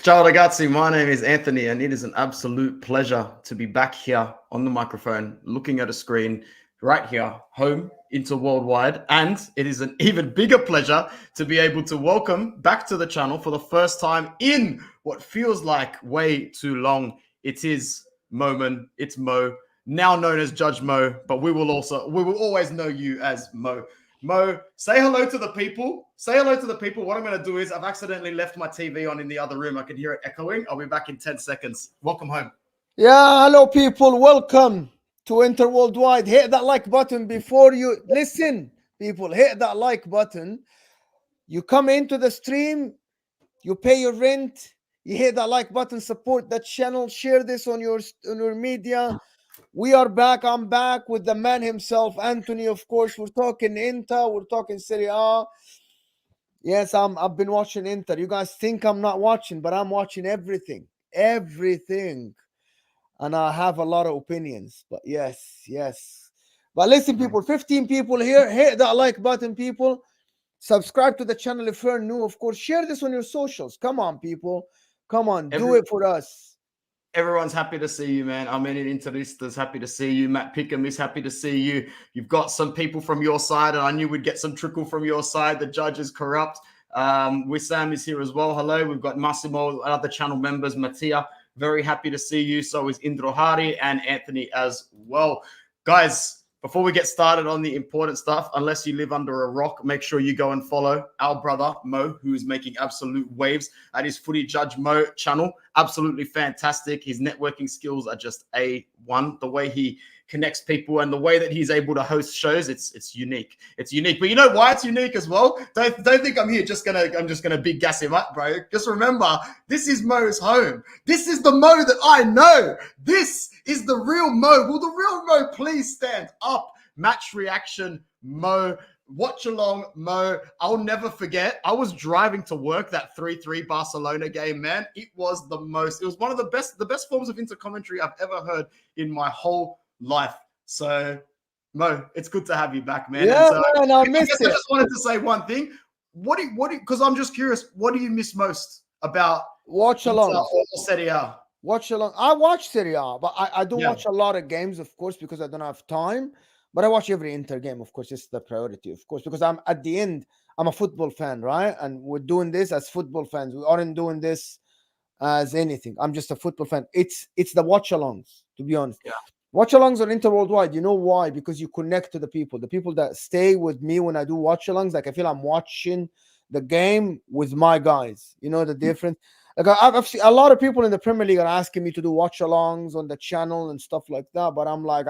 Ciao ragazzi, my name is Anthony, and it is an absolute pleasure to be back here on the microphone, looking at a screen right here, home into worldwide. And it is an even bigger pleasure to be able to welcome back to the channel for the first time in what feels like way too long. It is Moman, it's Mo, now known as Judge Mo, but we will always know you as Mo. Mo, say hello to the people. Say hello to the people. What I'm going to do is I've accidentally left my TV on in the other room. I can hear it echoing. I'll be back in 10 seconds. Welcome home. Yeah, hello people. Welcome to Inter Worldwide. Hit that like button before you listen. People, hit that like button. You come into the stream, you pay your rent, you hit that like button, support that channel, share this on your media. We are back. I'm back with the man himself, Anthony. Of course, we're talking Inter, we're talking Serie A. Yes, I've been watching Inter. You guys think I'm not watching, but I'm watching everything. Everything. And I have a lot of opinions. But yes. But listen, people, 15 people here. Hit that like button, people. Subscribe to the channel if you're new. Of course, share this on your socials. Come on, people. Come on, do it for us. Everyone's happy to see you, man. I mean, Interistas happy to see you. Matt Pickham is happy to see you. You've got some people from your side, and I knew we'd get some trickle from your side. The judge is corrupt. Wissam is here as well. Hello. We've got Massimo, other channel members, Mattia. Very happy to see you. So is Indrohari and Anthony as well. Guys, before we get started on the important stuff, unless you live under a rock, make sure you go and follow our brother, Mo, who is making absolute waves at his Footy Judge Mo channel. Absolutely fantastic. His networking skills are just A1. The way he connects people and the way that he's able to host shows, it's unique. It's unique. But you know why it's unique as well? Don't think I'm just gonna big gas him up, bro. Just remember, this is Mo's home. This is the Mo that I know. This is the real Mo. Will the real Mo please stand up? Match reaction, Mo. Watch along, Mo. I'll never forget. I was driving to work that 3-3 Barcelona game, man. It was the most. It was one of the best forms of intercommentary I've ever heard in my whole life. So, Mo, it's good to have you back, man. Yeah, and so, man, I missed it. I just wanted to say one thing. Because I'm just curious, what do you miss most about watch along or Serie A? Watch along. I watch Serie A, but I don't watch a lot of games, of course, because I don't have time. But I watch every Inter game, of course. It's the priority, of course, because I'm at the end, I'm a football fan, right? And we're doing this as football fans. We aren't doing this as anything. I'm just a football fan. It's the watch-alongs, to be honest. Yeah. Watch-alongs on Inter Worldwide. You know why? Because you connect to the people that stay with me when I do watch-alongs. Like I feel I'm watching the game with my guys. You know the difference? Like I've seen a lot of people in the Premier League are asking me to do watch-alongs on the channel and stuff like that. But I'm like,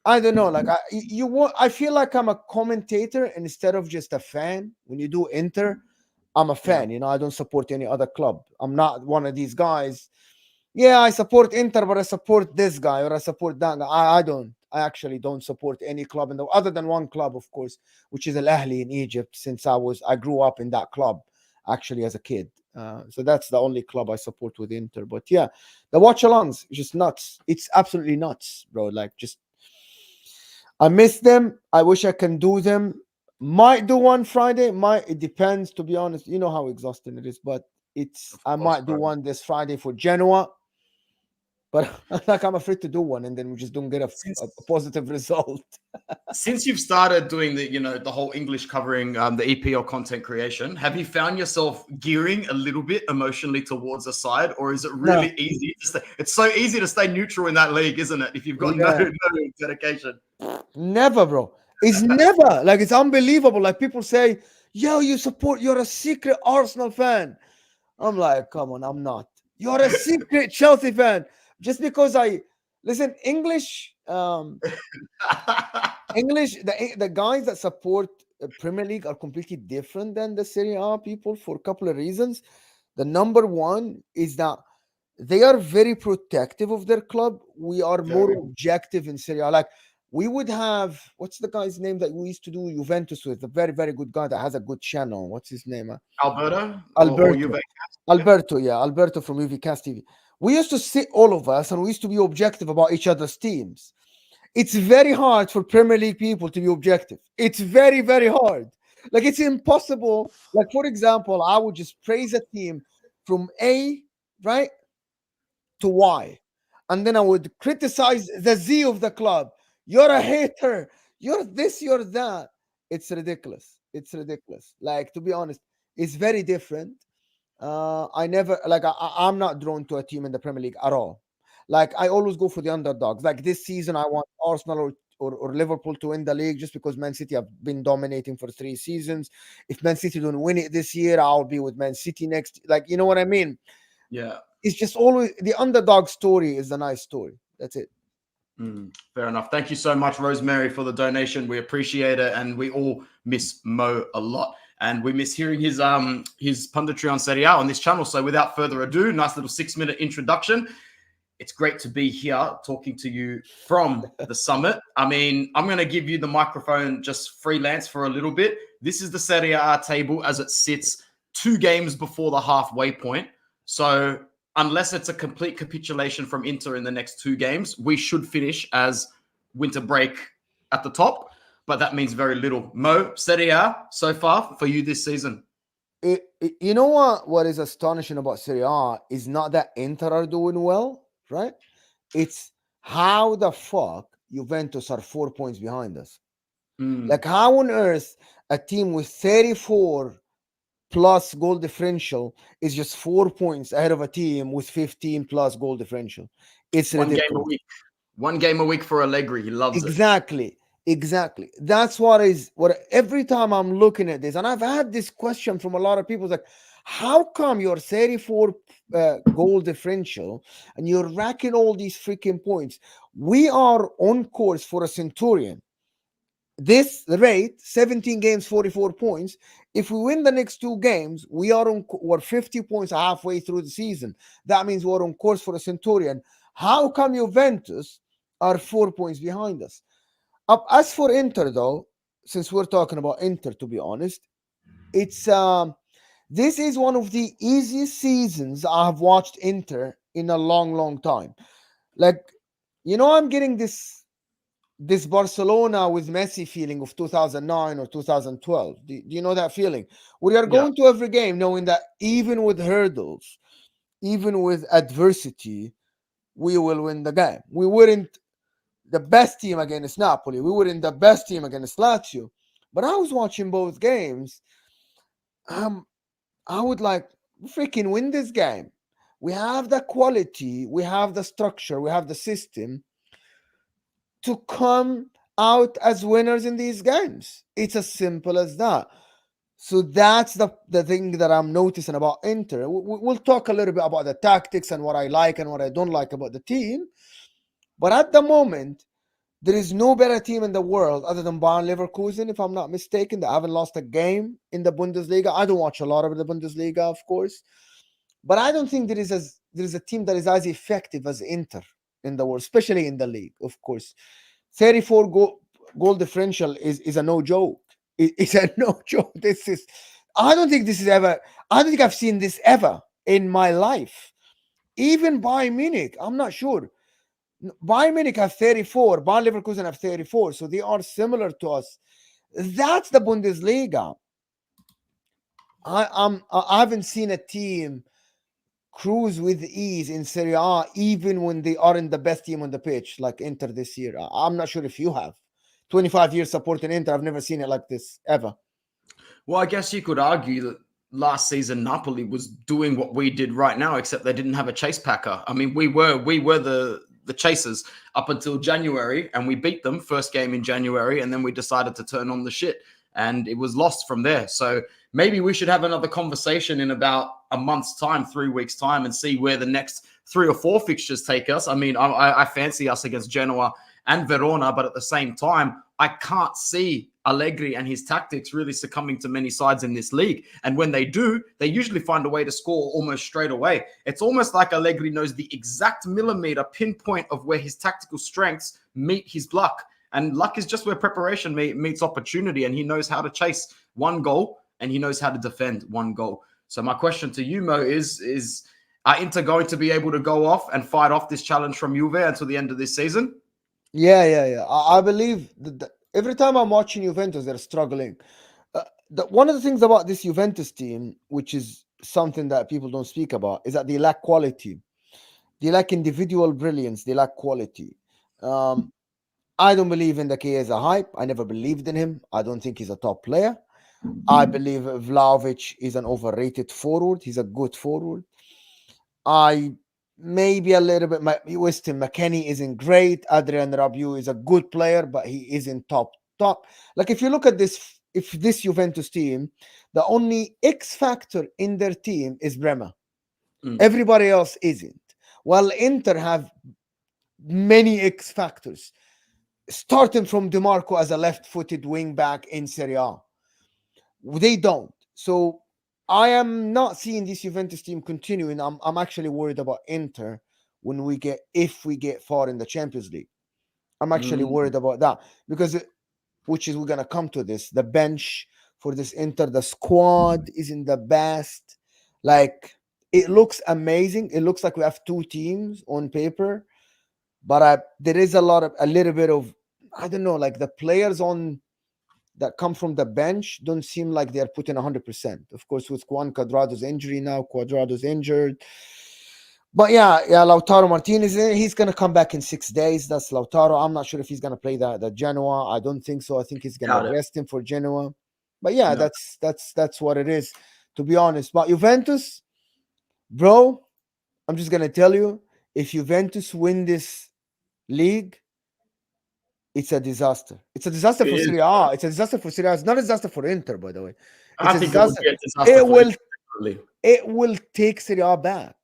I don't know. Like I feel like I'm a commentator instead of just a fan. When you do Inter, I'm a fan. You know, I don't support any other club. I'm not one of these guys. Yeah, I support Inter, but I support this guy or I support that guy. I don't. I actually don't support any club other than one club, of course, which is Al Ahly in Egypt. Since I grew up in that club, actually as a kid. So that's the only club I support with Inter. But yeah, the watch-alongs is just nuts. It's absolutely nuts, bro. Like just. I miss them. I wish I can do them. Might do one Friday. It depends, to be honest. You know how exhausting it is, but I might do one this Friday for Genoa. But like I'm afraid to do one, and then we just don't get a positive result. Since you've started doing the whole English covering the EPL content creation, have you found yourself gearing a little bit emotionally towards a side, or is it really easy to stay? It's so easy to stay neutral in that league, isn't it? If you've got no dedication. Never, bro. It's never. Like it's unbelievable. Like people say, "Yo, you're a secret Arsenal fan." I'm like, come on, I'm not. You're a secret Chelsea fan. Just because listen, English, the guys that support Premier League are completely different than the Serie A people for a couple of reasons. The number one is that they are very protective of their club. We are more objective in Serie A. Like we would have, what's the guy's name that we used to do Juventus with? A very, very good guy that has a good channel. What's his name? Alberto. Alberto from UVcast TV. We used to sit, all of us, and we used to be objective about each other's teams. It's very hard for Premier League people to be objective. It's very, very hard. Like it's impossible. Like for example, I would just praise a team from A, right, to Y, and then I would criticize the Z of the club. You're a hater. You're this. You're that. It's ridiculous. It's ridiculous. Like to be honest, it's very different. I never like I'm not drawn to a team in the Premier League at all. Like I always go for the underdogs. Like this season, I want Arsenal or Liverpool to win the league just because Man City have been dominating for 3 seasons. If Man City don't win it this year, I'll be with Man City next. Like you know what I mean? Yeah. It's just always the underdog story is a nice story. That's it. Fair enough. Thank you so much, Rosemary, for the donation. We appreciate it, and we all miss Mo a lot, and we miss hearing his punditry on Serie A on this channel. So, without further ado, nice little 6-minute introduction. It's great to be here talking to you from the summit. I mean, I'm going to give you the microphone just freelance for a little bit. This is the Serie A table as it sits 2 games before the halfway point. So unless it's a complete capitulation from Inter in the next 2 games, we should finish as winter break at the top. But that means very little. Mo, Serie A so far for you this season? You know what is astonishing about Serie A is not that Inter are doing well, right? It's how the fuck Juventus are 4 points behind us. Like how on earth a team with 34 plus goal differential is just 4 points ahead of a team with 15 plus goal differential? It's One ridiculous. game a week. 1 game a week for Allegri. He loves it. Exactly. That's what every time I'm looking at this, and I've had this question from a lot of people, like, how come you're 34 goal differential and you're racking all these freaking points? We are on course for a Centurion. This rate, 17 games, 44 points. If we win the next 2 games, we're 50 points halfway through the season. That means we're on course for a Centurion. How come Juventus are 4 points behind us? As for Inter, though, since we're talking about Inter, to be honest, it's this is one of the easiest seasons I have watched Inter in a long, long time. Like, I'm getting this Barcelona with Messi feeling of 2009 or 2012. Do you know that feeling? We are going to every game knowing that even with hurdles, even with adversity, we will win the game. We weren't the best team against Napoli. We weren't the best team against Lazio. But I was watching both games. I would like freaking win this game. We have the quality, we have the structure, we have the system to come out as winners in these games. It's as simple as that. So that's the thing that I'm noticing about Inter. We'll talk a little bit about the tactics and what I like and what I don't like about the team. But at the moment, there is no better team in the world other than Bayern Leverkusen, if I'm not mistaken, that haven't lost a game in the Bundesliga. I don't watch a lot of the Bundesliga, of course. But I don't think there is a team that is as effective as Inter in the world, especially in the league, of course. 34 goal differential is a no joke. It's a no joke. I don't think I've seen this ever in my life. Even Bayern Munich, I'm not sure. Bayern Munich have 34, Bayern Leverkusen have 34, so they are similar to us. That's the Bundesliga. I haven't seen a team cruise with ease in Serie A, even when they aren't the best team on the pitch, like Inter this year. I'm not sure if you have. 25 years supporting Inter, I've never seen it like this, ever. Well, I guess you could argue that last season Napoli was doing what we did right now, except they didn't have a chase packer. I mean, we were the chasers up until January, and we beat them first game in January, and then we decided to turn on the shit, and it was lost from there. So maybe we should have another conversation in about a month's time, 3 weeks' time, and see where the next 3 or 4 fixtures take us. I mean, I fancy us against Genoa and Verona, but at the same time, I can't see Allegri and his tactics really succumbing to many sides in this league. And when they do, they usually find a way to score almost straight away. It's almost like Allegri knows the exact millimeter pinpoint of where his tactical strengths meet his luck. And luck is just where preparation meets opportunity. And he knows how to chase 1 goal and he knows how to defend 1 goal. So my question to you, Mo, is are Inter going to be able to go off and fight off this challenge from Juve until the end of this season? Yeah. I believe that every time I'm watching Juventus, they're struggling. one of the things about this Juventus team, which is something that people don't speak about, is that they lack quality. They lack individual brilliance. They lack quality. Um, I don't believe in the Chiesa hype. I never believed in him. I don't think he's a top player. I believe Vlahovic is an overrated forward. He's a good forward. I maybe a little bit. Weston McKennie isn't great. Adrian Rabiot is a good player, but he isn't top. Like if you look at this, if this Juventus team, the only X factor in their team is Bremer. Everybody else isn't. While Inter have many X factors, starting from DeMarco as a left-footed wing back in Serie A. They don't. So I am not seeing this Juventus team continuing. I'm actually worried about Inter if we get far in the Champions League. I'm actually worried about that because we're gonna come to this. The bench for this Inter, the squad isn't the best. Like it looks amazing. It looks like we have two teams on paper, but there is a little bit of, I don't know, like the players on that come from the bench don't seem like they're putting 100%. Of course, with Juan Cuadrado's injury now, Cuadrado's injured. But yeah, Lautaro Martinez, he's going to come back in 6 days. That's Lautaro. I'm not sure if he's going to play the Genoa. I don't think so. I think he's going to rest him for Genoa. But yeah, that's what it is, to be honest. But Juventus, bro, I'm just going to tell you, if Juventus win this league, it's a disaster. It's a disaster for Serie A. It's a disaster for Serie A. It's not a disaster for Inter, by the way. It's I think disaster. It will take Serie A back.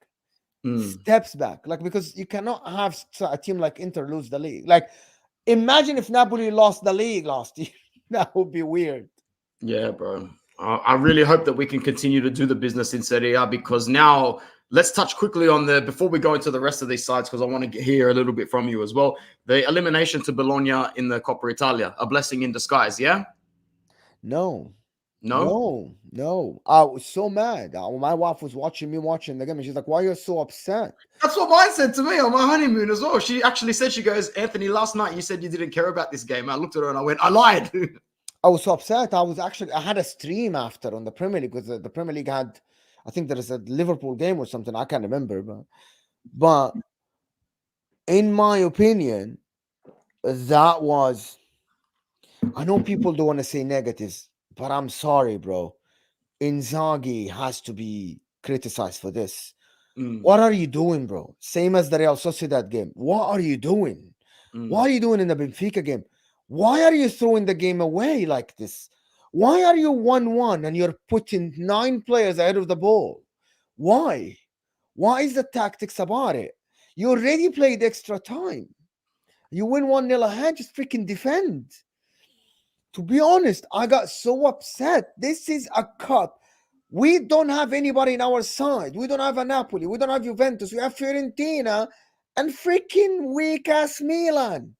Steps back. Like, because you cannot have a team like Inter lose the league. Like, imagine if Napoli lost the league last year. That would be weird. Yeah, bro. I really hope that we can continue to do the business in Serie A, because now let's touch quickly on before we go into the rest of these sides, because I want to hear a little bit from you as well. The elimination to Bologna in the Coppa Italia, a blessing in disguise, yeah? No. I was so mad. My wife was watching the game and she's like, why are you so upset? That's what mine said to me on my honeymoon as well. She actually said, she goes, Anthony, last night you said you didn't care about this game. I looked at her and I went, I lied. I was so upset. I had a stream after on the Premier League, because the Premier League had, I think there is a Liverpool game or something. I can't remember. But in my opinion, that was, I know people don't want to say negatives, but I'm sorry, bro. Inzaghi has to be criticized for this. What are you doing, bro? Same as the Real Sociedad game. What are you doing? What are you doing in the Benfica game? Why are you throwing the game away like this? Why are you 1-1 and you're putting 9 players ahead of the ball? Why? Why is the tactics about it? You already played extra time. You win 1-0 ahead, just freaking defend. To be honest, I got so upset. This is a cup. We don't have anybody in our side. We don't have a Napoli. We don't have Juventus. We have Fiorentina and freaking weak-ass Milan.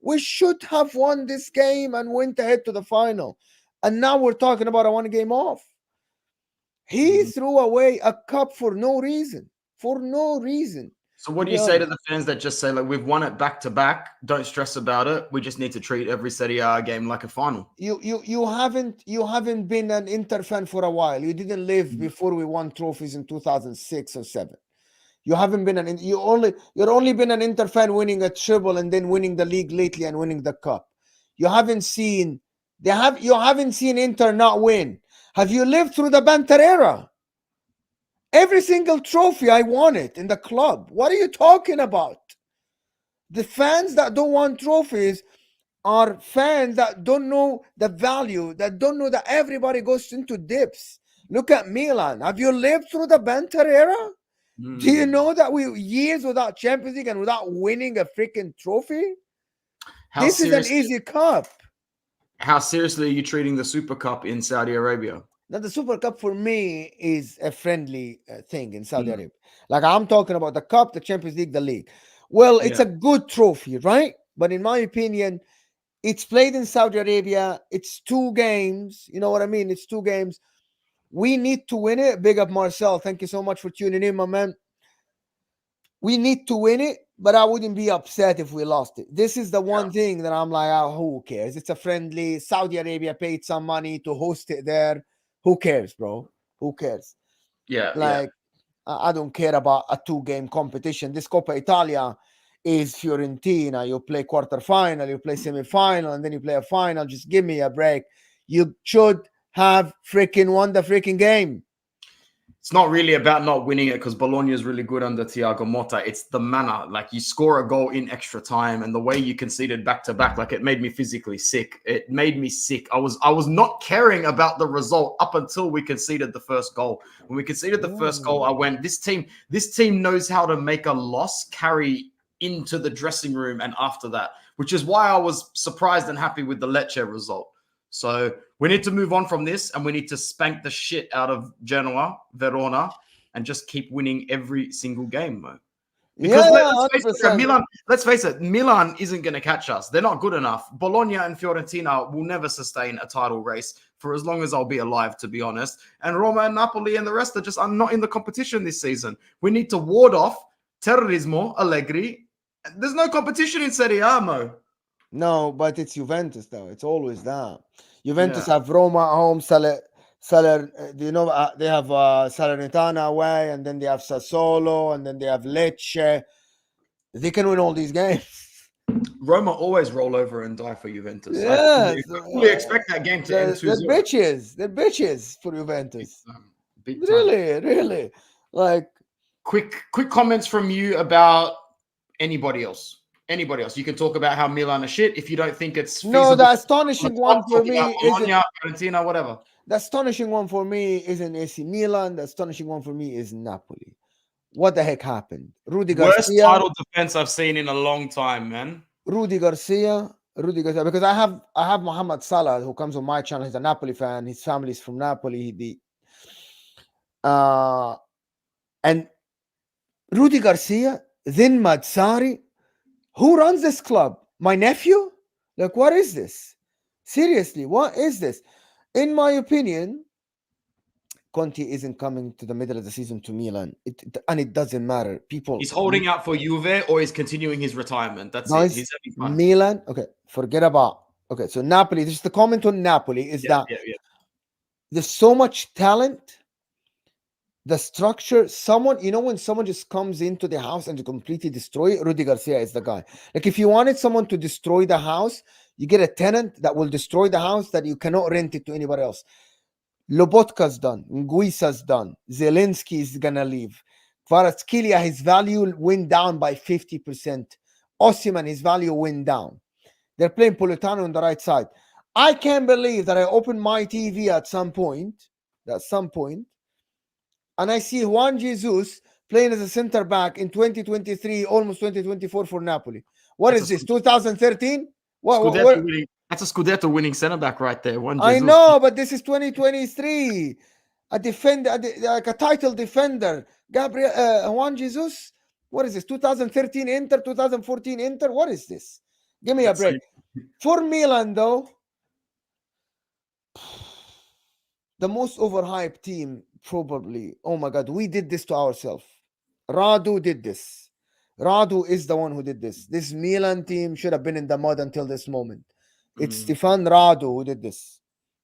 We should have won this game and went ahead to the final. And now we're talking about a 1 game off. He threw away a cup for no reason. For no reason. So what do you say to the fans that just say, like, we've won it back to back, don't stress about it, we just need to treat every Serie A game like a final? You haven't been an Inter fan for a while. You didn't live before we won trophies in 2006 or 7. You haven't been you're only been an Inter fan winning a treble and then winning the league lately and winning the cup. You haven't seen Inter not win. Have you lived through the Banter era? Every single trophy I won it in the club. What are you talking about? The fans that don't want trophies are fans that don't know the value, that don't know that everybody goes into dips. Look at Milan. Have you lived through the Banter era? Do you know that we years without Champions League and without winning a freaking trophy? This is an easy cup. How seriously are you treating the Super Cup in Saudi Arabia? Now, the Super Cup for me is a friendly thing in Saudi Arabia. Like, I'm talking about the cup, the Champions League, the league. Well, it's a good trophy, right? But in my opinion, it's played in Saudi Arabia. It's 2 games. You know what I mean? It's 2 games. We need to win it. Big up, Marcel. Thank you so much for tuning in, my man. We need to win it but I wouldn't be upset if we lost it. This is the one thing that I'm like, oh, who cares? It's a friendly. Saudi Arabia paid some money to host it there. Who cares, bro? Who cares? Yeah, Like, I don't care about a 2-game competition. This Coppa Italia is Fiorentina. You play quarterfinal, you play semi-final, and then you play a final. Just give me a break. You should have freaking won the freaking game. It's not really about not winning it because Bologna is really good under Thiago Motta. It's the manner. Like, you score a goal in extra time, and the way you conceded back to back, like, it made me physically sick. It made me sick. I was not caring about the result up until we conceded the first goal. When we conceded the first goal, I went, this team knows how to make a loss carry into the dressing room and after that, which is why I was surprised and happy with the Lecce result. So we need to move on from this, and we need to spank the shit out of Genoa, Verona, and just keep winning every single game, man. Because let's face it, Milan isn't going to catch us. They're not good enough. Bologna and Fiorentina will never sustain a title race for as long as I'll be alive, to be honest. And Roma and Napoli and the rest are not in the competition this season. We need to ward off Terrorismo, Allegri. There's no competition in Serie A, Mo. No, but it's Juventus, though. It's always that. Juventus have Roma at home, you know, they have Salernitana away, and then they have Sassuolo, and then they have Lecce. They can win all these games. Roma always roll over and die for Juventus. Yeah, I fully expect that game to end 2-0. They're bitches for Juventus. Big time. Really. Like, quick comments from you about anybody else. You can talk about how Milan are shit if you don't think it's feasible. No, the astonishing one for me isn't Fiorentina, whatever. The astonishing one for me isn't AC Milan. The astonishing one for me is Napoli. What the heck happened? Worst title defense I've seen in a long time, man. Rudy Garcia, because I have Mohamed Salah, who comes on my channel. He's a Napoli fan. His family's from Napoli. And Rudy Garcia, then Mazzari. Who runs this club? My nephew? Like, what is this? Seriously, what is this? In my opinion, Conte isn't coming to the middle of the season to Milan. It doesn't matter. He's holding out for Juve, or he's continuing his retirement. That's it. He's having fun. Milan, okay, forget about. Okay, so Napoli, just the comment on Napoli is that there's so much talent. The structure, when someone just comes into the house and to completely destroy it, Rudy Garcia is the guy. Like, if you wanted someone to destroy the house, you get a tenant that will destroy the house that you cannot rent it to anybody else. Lobotka's done. Nguissa's done. Zelensky is going to leave. Kvaratskhelia, his value went down by 50%. Osimhen, his value went down. They're playing Politano on the right side. I can't believe that I opened my TV at some point, and I see Juan Jesus playing as a center back in 2023, almost 2024 for Napoli. What is this, 2013? That's a Scudetto winning center back right there. I know, but this is 2023. A defender, like a title defender. Juan Jesus? What is this, 2013 Inter, 2014 Inter? What is this? Give me a break. For Milan, though, the most overhyped team, probably. Oh my God, we did this to ourselves. Radu did this. Radu is the one who did this. This Milan team should have been in the mud until this moment. It's Stefan Radu who did this.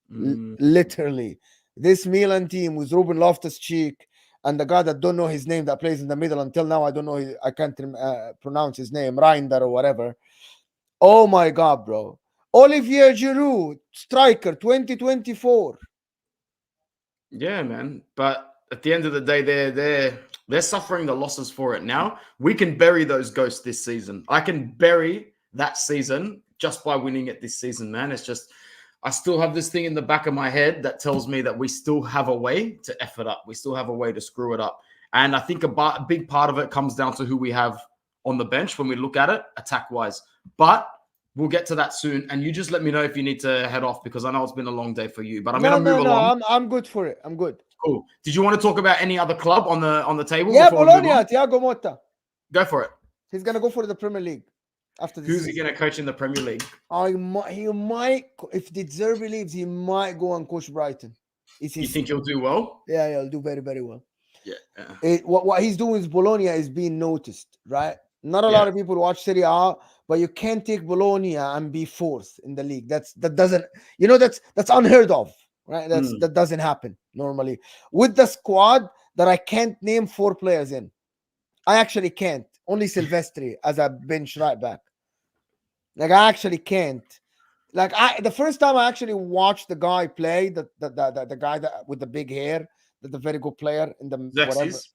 Literally. This Milan team with Ruben Loftus-Cheek and the guy that don't know his name that plays in the middle until now. I don't know. I can't pronounce his name. Reinder or whatever. Oh my God, bro. Olivier Giroud, striker, 2024. Yeah, man. But at the end of the day, they're suffering the losses for it now. We can bury those ghosts this season. I can bury that season just by winning it this season, man. It's just, I still have this thing in the back of my head that tells me that we still have a way to F it up. We still have a way to screw it up. And I think a big part of it comes down to who we have on the bench when we look at it, attack-wise. But we'll get to that soon. And you just let me know if you need to head off, because I know it's been a long day for you. But I'm going to move along. I'm good for it. I'm good. Cool. Did you want to talk about any other club on the table? Yeah, Bologna, Thiago Motta. Go for it. He's going to go for the Premier League. After this Who's he going to coach in the Premier League? He might, if De Zerbi leaves, he might go and coach Brighton. You think he'll do well? Yeah, he'll do very, very well. Yeah. What he's doing with Bologna is being noticed, right? Not a lot of people watch Serie A, but you can't take Bologna and be fourth in the league. That doesn't, that's unheard of, right? That doesn't happen normally with the squad that I can't name 4 players in. I actually can't. Only Silvestri as a bench right back. Like I actually can't. Like the first time I actually watched the guy play, the guy that with the big hair, the very good player in the whatever. Xerxes.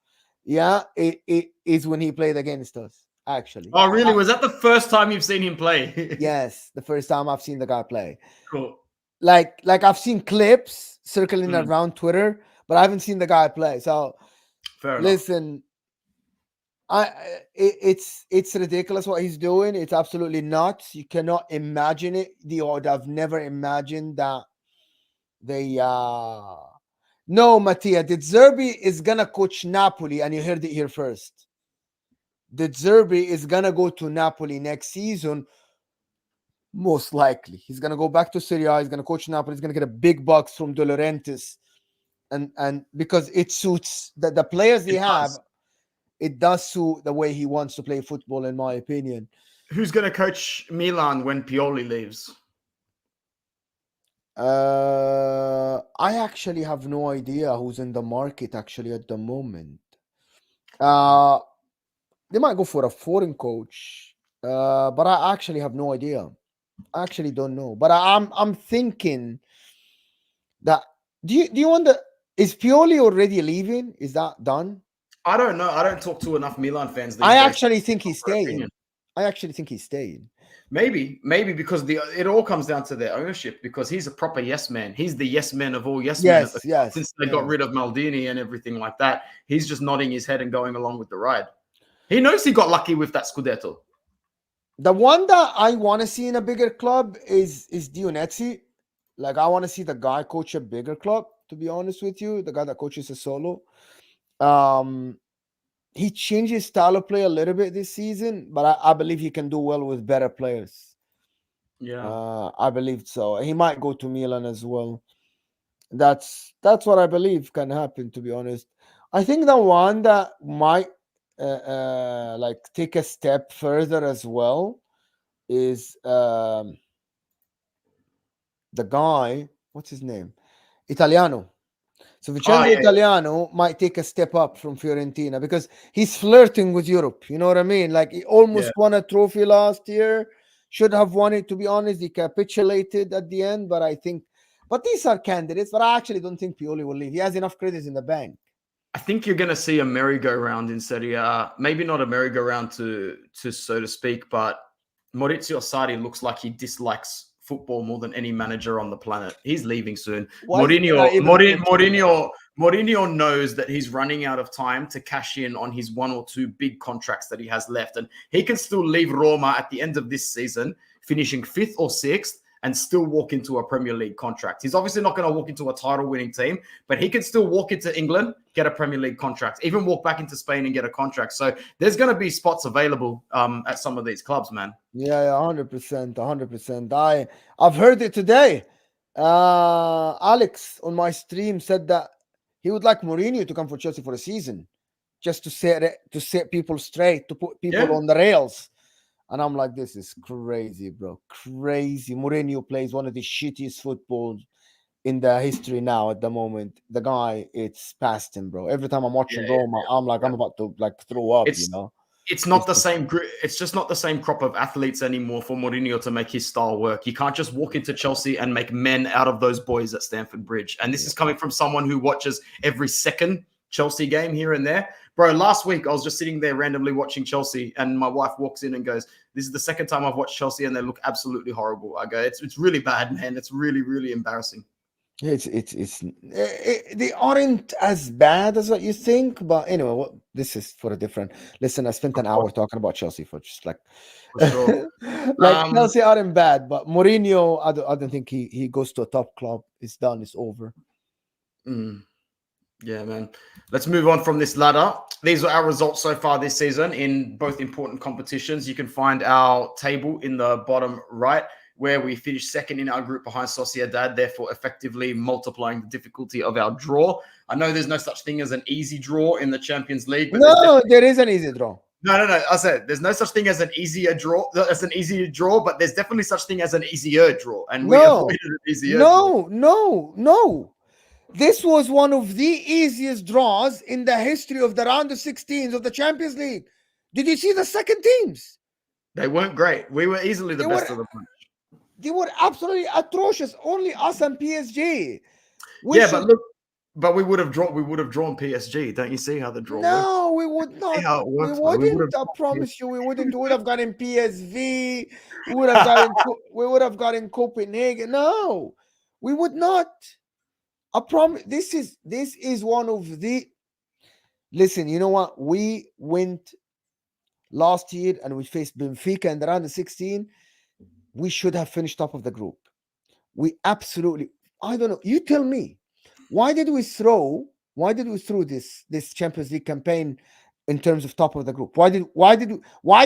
Yeah, it is when he played against us. Actually. Oh, really? Was that the first time you've seen him play? Yes, the first time I've seen the guy play. Cool. Like I've seen clips circling around Twitter, but I haven't seen the guy play. So Fair enough. listen, it's ridiculous what he's doing. It's absolutely nuts. You cannot imagine it. I've never imagined that they no, Mattia, De Zerbi is gonna coach Napoli, and you heard it here first. De Zerbi is gonna go to Napoli next season. Most likely, he's gonna go back to Serie A. He's gonna coach Napoli. He's gonna get a big bucks from De Laurentiis, and because it suits the players they have. It does suit the way he wants to play football, in my opinion. Who's going to coach Milan when Pioli leaves? I actually have no idea who's in the market actually at the moment. They might go for a foreign coach, but I actually have no idea. I actually don't know. But I'm thinking that do you wonder, is Pioli already leaving? Is that done? I don't know. I don't talk to enough Milan fans. I actually think he's staying. Maybe because it all comes down to their ownership, because he's a proper yes man. He's the yes man of all yes men. Since they got rid of Maldini and everything like that, he's just nodding his head and going along with the ride. He knows he got lucky with that Scudetto. The one that I want to see in a bigger club is Dionetsi. Like I want to see the guy coach a bigger club, to be honest with you. The guy that coaches a solo. He changed his style of play a little bit this season, but I believe he can do well with better players. Yeah, I believe so. He might go to Milan as well. That's what I believe can happen, to be honest. I think the one that might like take a step further as well is the guy, what's his name? Italiano. So Vincenzo Italiano might take a step up from Fiorentina because he's flirting with Europe. You know what I mean? Like he almost won a trophy last year. Should have won it, to be honest. He capitulated at the end, but these are candidates. But I actually don't think Pioli will leave. He has enough credits in the bank. I think you're going to see a merry-go-round in Serie A. Maybe not a merry-go-round to so to speak, but Maurizio Sarri looks like he dislikes football more than any manager on the planet. He's leaving soon. Mourinho knows that he's running out of time to cash in on his 1 or 2 big contracts that he has left, and he can still leave Roma at the end of this season, finishing 5th or 6th, and still walk into a Premier League contract. He's obviously not going to walk into a title-winning team, but he can still walk into England, get a Premier League contract, even walk back into Spain and get a contract. So there's going to be spots available at some of these clubs, man. Yeah, 100%. I've heard it today. Alex on my stream said that he would like Mourinho to come for Chelsea for a season, just to set people straight, to put people on the rails. And I'm like, this is crazy, bro. Crazy. Mourinho plays one of the shittiest footballs in the history now at the moment. The guy, it's past him, bro. Every time I'm watching Roma, I'm like, I'm about to like throw up, you know? It's not the same. It's just not the same crop of athletes anymore for Mourinho to make his style work. You can't just walk into Chelsea and make men out of those boys at Stamford Bridge. And this is coming from someone who watches every second Chelsea game here and there. Bro, last week I was just sitting there randomly watching Chelsea, and my wife walks in and goes, "This is the second time I've watched Chelsea and they look absolutely horrible." I go, "It's really bad, man. It's really, really embarrassing." They aren't as bad as what you think, but anyway, this is for a different. Listen, I spent an hour talking about Chelsea for just like, for sure. Like Chelsea aren't bad, but Mourinho, I don't think he goes to a top club. It's done. It's over. Yeah, man. Let's move on from this ladder. These are our results so far this season in both important competitions. You can find our table in the bottom right, where we finished second in our group behind Sociedad, therefore effectively multiplying the difficulty of our draw. I know there's no such thing as an easy draw in the Champions League. But no, there is an easy draw. No. I said there's no such thing as an easier draw. As an easier draw, but there's definitely such thing as an easier draw, and we No, avoided an easier draw. no. This was one of the easiest draws in the history of the round of 16s of the Champions League. Did you see the second teams? They weren't great. We were easily the They best were of the bunch. they were absolutely atrocious. Only us and PSG. Yeah, but look, but we would have drawn PSG. Don't you see how the draw works? No, we would not. See how it We works, man. wouldn't. I promise you, we wouldn't. We would have gotten PSV. We would have gotten. We would have gotten Copenhagen. No, we would not. I promise. This is one of the. Listen, you know what? We went last year and we faced Benfica in the round of 16. We should have finished top of the group. We absolutely. I don't know. You tell me. Why did we throw this Champions League campaign in terms of top of the group? Why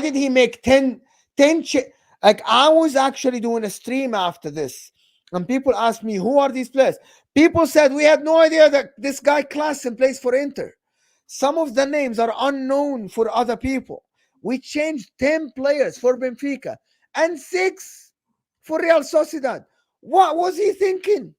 did he make 10 like I was actually doing a stream after this and people asked me who are these players? People said we had no idea that this guy Klassen plays for Inter. Some of the names are unknown for other people. We changed 10 players for Benfica and 6 for Real Sociedad. What was he thinking?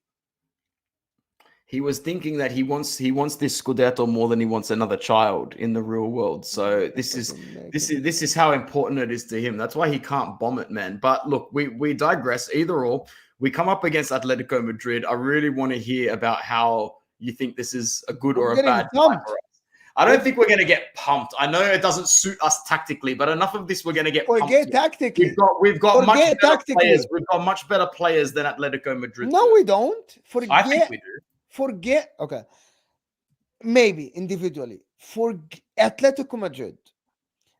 He was thinking that he wants this Scudetto more than he wants another child in the real world. So this is how important it is to him. That's why he can't bomb it, man. But look, we digress. Either or, we come up against Atletico Madrid. I really want to hear about how you think this is a good or a bad fight for us. I don't think we're going to get pumped. I know it doesn't suit us tactically, but enough of this. We're going to get pumped. Forget tactically. We've got much better players. We've got much better players than Atletico Madrid. No, we don't. I think we do. Forget. Okay, maybe individually. For Atletico Madrid,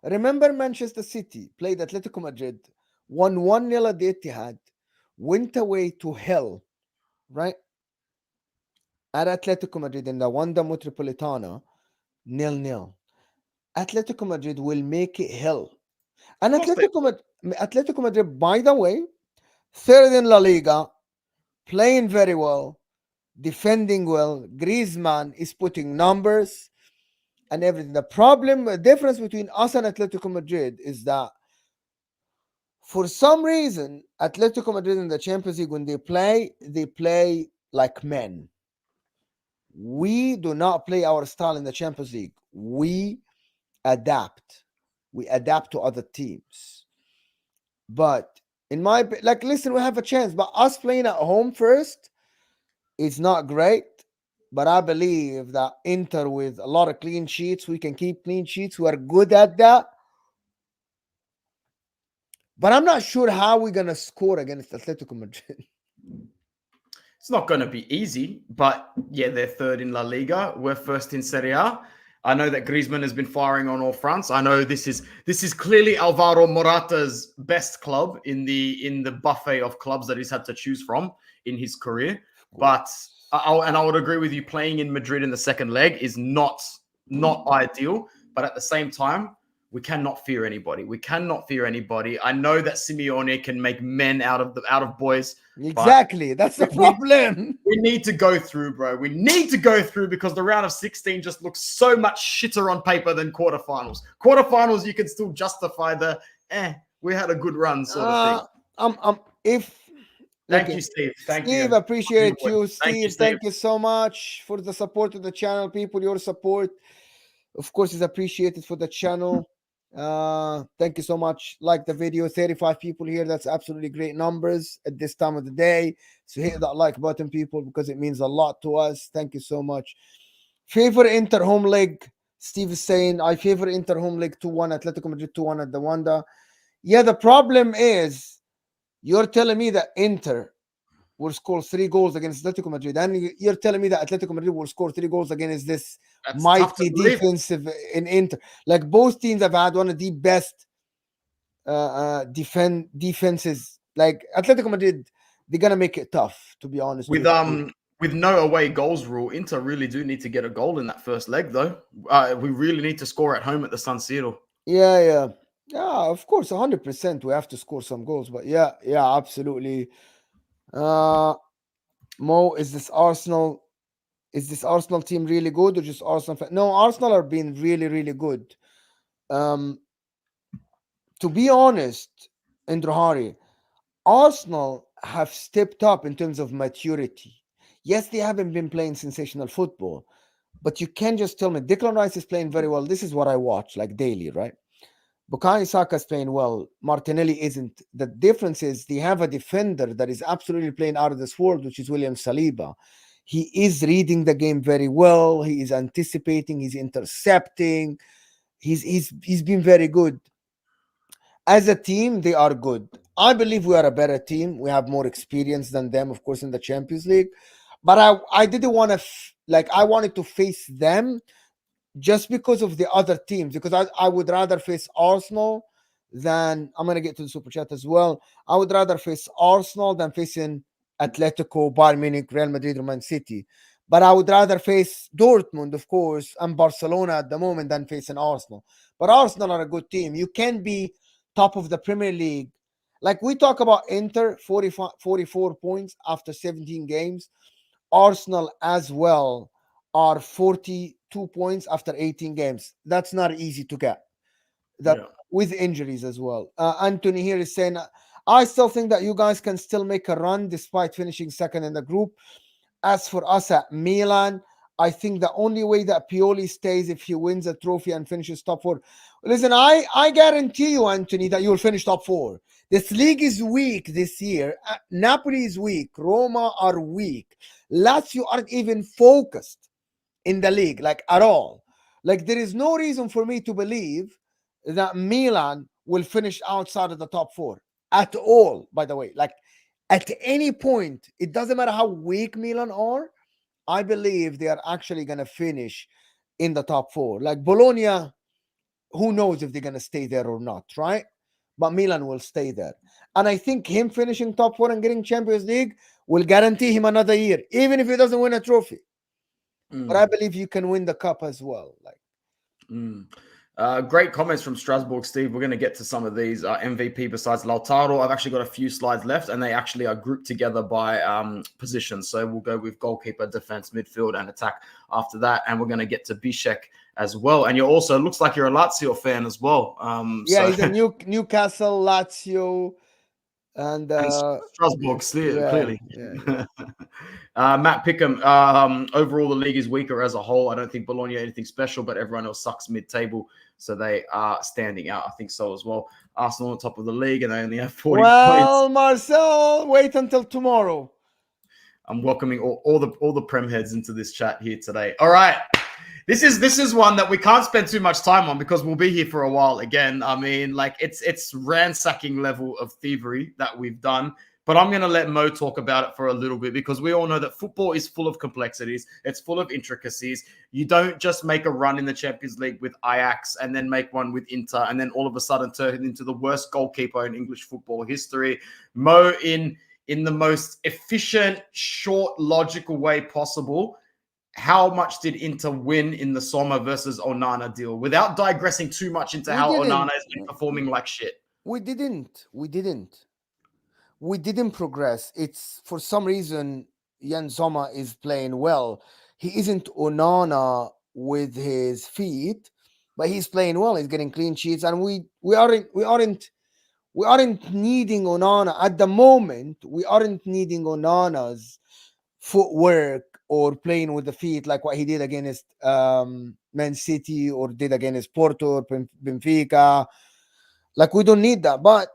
remember Manchester City played Atletico Madrid, won 1-0 at the Etihad, went away to hell, right? At Atletico Madrid in the Wanda Metropolitano, 0-0. Atletico Madrid will make it hell. And Atletico Madrid, by the way, third in La Liga, playing very well, defending well. Griezmann is putting numbers and everything. The difference between us and Atletico Madrid is that for some reason, Atletico Madrid in the Champions League, when they play like men. We do not play our style in the Champions League. We adapt. We adapt to other teams. But listen, we have a chance. But us playing at home first, it's not great. But I believe that Inter, with a lot of clean sheets, we can keep clean sheets. We are good at that. But I'm not sure how we're going to score against Atletico Madrid. It's not going to be easy, but yeah, they're third in La Liga. We're first in Serie A. I know that Griezmann has been firing on all fronts. I know this is clearly Alvaro Morata's best club in the buffet of clubs that he's had to choose from in his career. But I would agree with you, playing in Madrid in the second leg is not ideal. But at the same time, we cannot fear anybody. We cannot fear anybody. I know that Simeone can make men out of boys. Exactly. That's the problem. We need to go through, bro. We need to go through because the round of 16 just looks so much shitter on paper than quarterfinals. Quarterfinals, you can still justify we had a good run sort of thing. Thank you, Steve. Steve, appreciate you. Steve, thank you so much for the support of the channel. People, your support, of course, is appreciated for the channel. Thank you so much. Like the video. 35 people here. That's absolutely great numbers at this time of the day. So hit that like button, people, because it means a lot to us. Thank you so much. Favor Inter home leg. Steve is saying I favor Inter home leg 2-1, Atletico Madrid 2-1 at the Wanda. Yeah, the problem is you're telling me that Inter will score 3 goals against Atletico Madrid, and you're telling me that Atletico Madrid will score 3 goals against this mighty defensive in Inter. Like, both teams have had one of the best defenses. Like, Atletico Madrid, they're gonna make it tough, to be honest. With no away goals rule, Inter really do need to get a goal in that first leg, though. We really need to score at home at the San Siro. Yeah, of course, 100%. We have to score some goals, but yeah, absolutely. Mo, is this Arsenal team really good or just Arsenal? No, Arsenal are being really, really good. to be honest, Indrohari, Arsenal have stepped up in terms of maturity. Yes, they haven't been playing sensational football, but you can't just tell me Declan Rice is playing very well. This is what I watch like daily, right? Bukayo Saka is playing well. Martinelli isn't. The difference is they have a defender that is absolutely playing out of this world, which is William Saliba. He is reading the game very well. He is anticipating. He's intercepting. He's been very good. As a team, they are good. I believe we are a better team. We have more experience than them, of course, in the Champions League. But I didn't want to I wanted to face them just because of the other teams, because I would rather face Arsenal than I'm gonna get to the super chat as well. I would rather face Arsenal than facing Atletico, Bayern Munich, Real Madrid, or Man City. But I would rather face Dortmund, of course, and Barcelona at the moment than facing Arsenal. But Arsenal are a good team. You can be top of the Premier League. Like we talk about Inter, 44 points after 17 games. Arsenal as well are 42 points after 18 games. That's not easy to get. That Yeah. with injuries as well. Anthony here is saying, I still think that you guys can still make a run despite finishing second in the group. As for us at Milan, I think the only way that Pioli stays if he wins a trophy and finishes top four. Listen, I guarantee you, Anthony, that you will finish top four. This league is weak this year. Napoli is weak. Roma are weak. Lazio aren't even focused in the league, like at all. Like there is no reason for me to believe that Milan will finish outside of the top four at all. By the way, like at any point, it doesn't matter how weak Milan are. I believe they are actually going to finish in the top four. Like Bologna, who knows if they're going to stay there or not, right? But Milan will stay there. And I think him finishing top four and getting Champions League will guarantee him another year, even if he doesn't win a trophy. But I believe you can win the cup as well. Great comments from Strasbourg, Steve. We're going to get to some of these MVP besides Lautaro. I've actually got a few slides left, and they actually are grouped together by positions. So we'll go with goalkeeper, defense, midfield, and attack after that. And we're going to get to Bishek as well. And you're also, looks like you're a Lazio fan as well. He's a Newcastle, Lazio, and Strasbourg, clearly. Yeah. Matt Pickham, overall the league is weaker as a whole. I don't think Bologna are anything special, but everyone else sucks mid-table, so they are standing out. I think so as well. Arsenal on top of the league, and they only have 40 points. Well, Marcel, wait until tomorrow. I'm welcoming all the Prem heads into this chat here today. All right. This is one that we can't spend too much time on because we'll be here for a while again. I mean, like it's ransacking level of thievery that we've done. But I'm going to let Mo talk about it for a little bit because we all know that football is full of complexities. It's full of intricacies. You don't just make a run in the Champions League with Ajax and then make one with Inter and then all of a sudden turn it into the worst goalkeeper in English football history. Mo, in the most efficient, short, logical way possible, how much did Inter win in the Sommer versus Onana deal without digressing too much into how Onana has been performing like shit? We didn't progress. It's for some reason Jan Sommer is playing well. He isn't Onana with his feet, but he's playing well. He's getting clean sheets, and we aren't needing Onana at the moment. We aren't needing Onana's footwork or playing with the feet like what he did against Man City or did against Porto or Benfica. Like we don't need that, but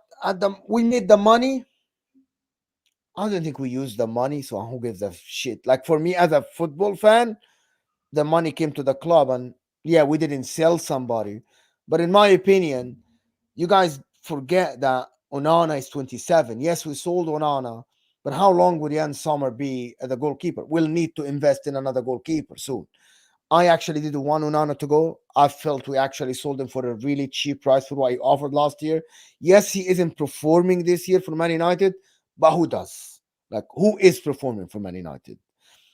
we need the money. I don't think we use the money, so who gives a shit? Like for me as a football fan, the money came to the club, and yeah, we didn't sell somebody. But in my opinion, you guys forget that Onana is 27. Yes, we sold Onana, but how long would Jan Sommer be the goalkeeper? We'll need to invest in another goalkeeper soon. I actually did want Onana to go. I felt we actually sold him for a really cheap price for what he offered last year. Yes, he isn't performing this year for Man United, but who does? Like, who is performing for Man United?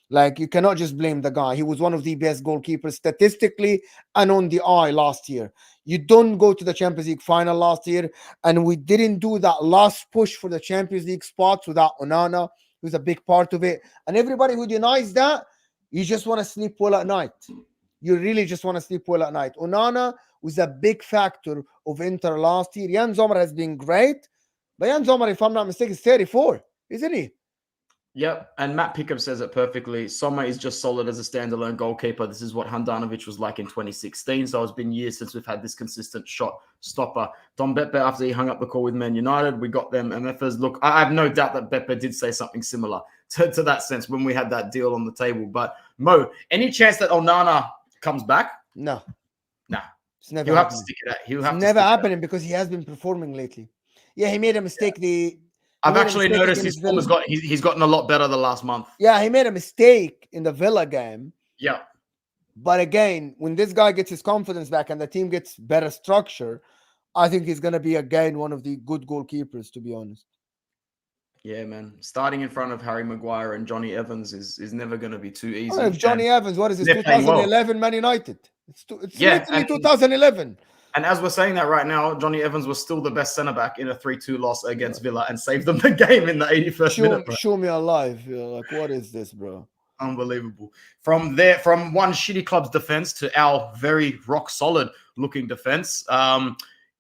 Like, you cannot just blame the guy. He was one of the best goalkeepers statistically and on the eye last year. You don't go to the Champions League final last year, and we didn't do that last push for the Champions League spots without Onana, who's a big part of it. And everybody who denies that, you just want to sleep well at night. You really just want to sleep well at night. Onana was a big factor of Inter last year. Jan Sommer has been great, but Jan Sommer, if I'm not mistaken, is 34, isn't he? Yep, and Matt Pickup says it perfectly. Sommer is just solid as a standalone goalkeeper. This is what Handanovic was like in 2016. So it's been years since we've had this consistent shot stopper. Don Beppe, after he hung up the call with Man United, we got them MFers. Look, I have no doubt that Beppe did say something similar to that sense when we had that deal on the table. But Mo, any chance that Onana comes back? No. Nah. It's never He'll have to happening. stick it out. He'll It's have to never stick it out. happening because he has been performing lately. Yeah, he made a mistake. I've actually noticed his form he's gotten a lot better the last month. Yeah, he made a mistake in the Villa game. Yeah. But again, when this guy gets his confidence back and the team gets better structure, I think he's going to be again one of the good goalkeepers, to be honest. Yeah, man. Starting in front of Harry Maguire and Johnny Evans is never going to be too easy. Oh, if Johnny Evans, what is this, they're playing well. 2011 Man United? It's literally 2011. And as we're saying that right now, Johnny Evans was still the best centre-back in a 3-2 loss against Villa and saved them the game in the 81st minute. Bro. Show me alive. Like, what is this, bro? Unbelievable. From one shitty club's defense to our very rock-solid looking defense.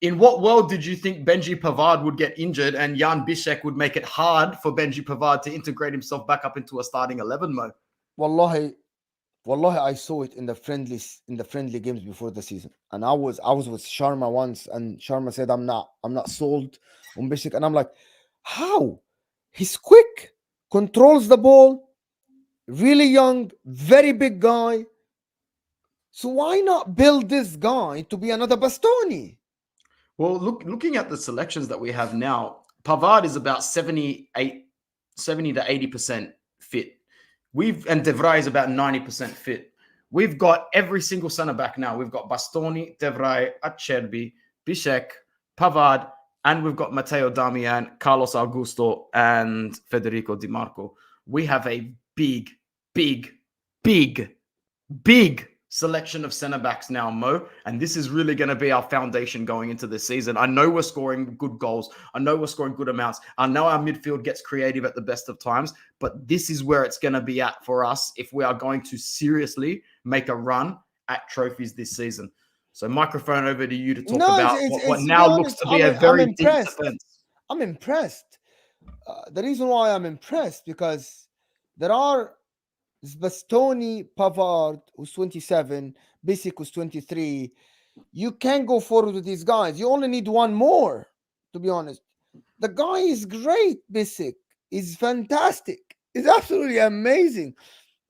In what world did you think Benji Pavard would get injured and Jan Bishek would make it hard for Benji Pavard to integrate himself back up into a starting 11, Mo? Wallahi, I saw it in the friendly games before the season, and I was with Sharma once, and Sharma said I'm not sold on Bishik, and I'm like, how? He's quick, controls the ball, really young, very big guy. So why not build this guy to be another Bastoni? Well, looking at the selections that we have now, Pavard is about 70 to 80% fit. And De Vrij is about 90% fit. We've got every single centre back now. We've got Bastoni, De Vrij, Acerbi, Bishek, Pavard, and we've got Matteo Darmian, Carlos Augusto, and Federico Di Marco. We have a big selection of centre backs now, Mo, and this is really going to be our foundation going into this season. I know we're scoring good goals. I know we're scoring good amounts. I know our midfield gets creative at the best of times, but this is where it's going to be at for us if we are going to seriously make a run at trophies this season. So microphone over to you to talk about what now looks to be a very deep defense. I'm impressed. The reason why I'm impressed because there are Bastoni, Pavard, who's 27, Bisic, who's 23. You can't go forward with these guys. You only need one more, to be honest. The guy is great, Bisic. He's fantastic. He's absolutely amazing.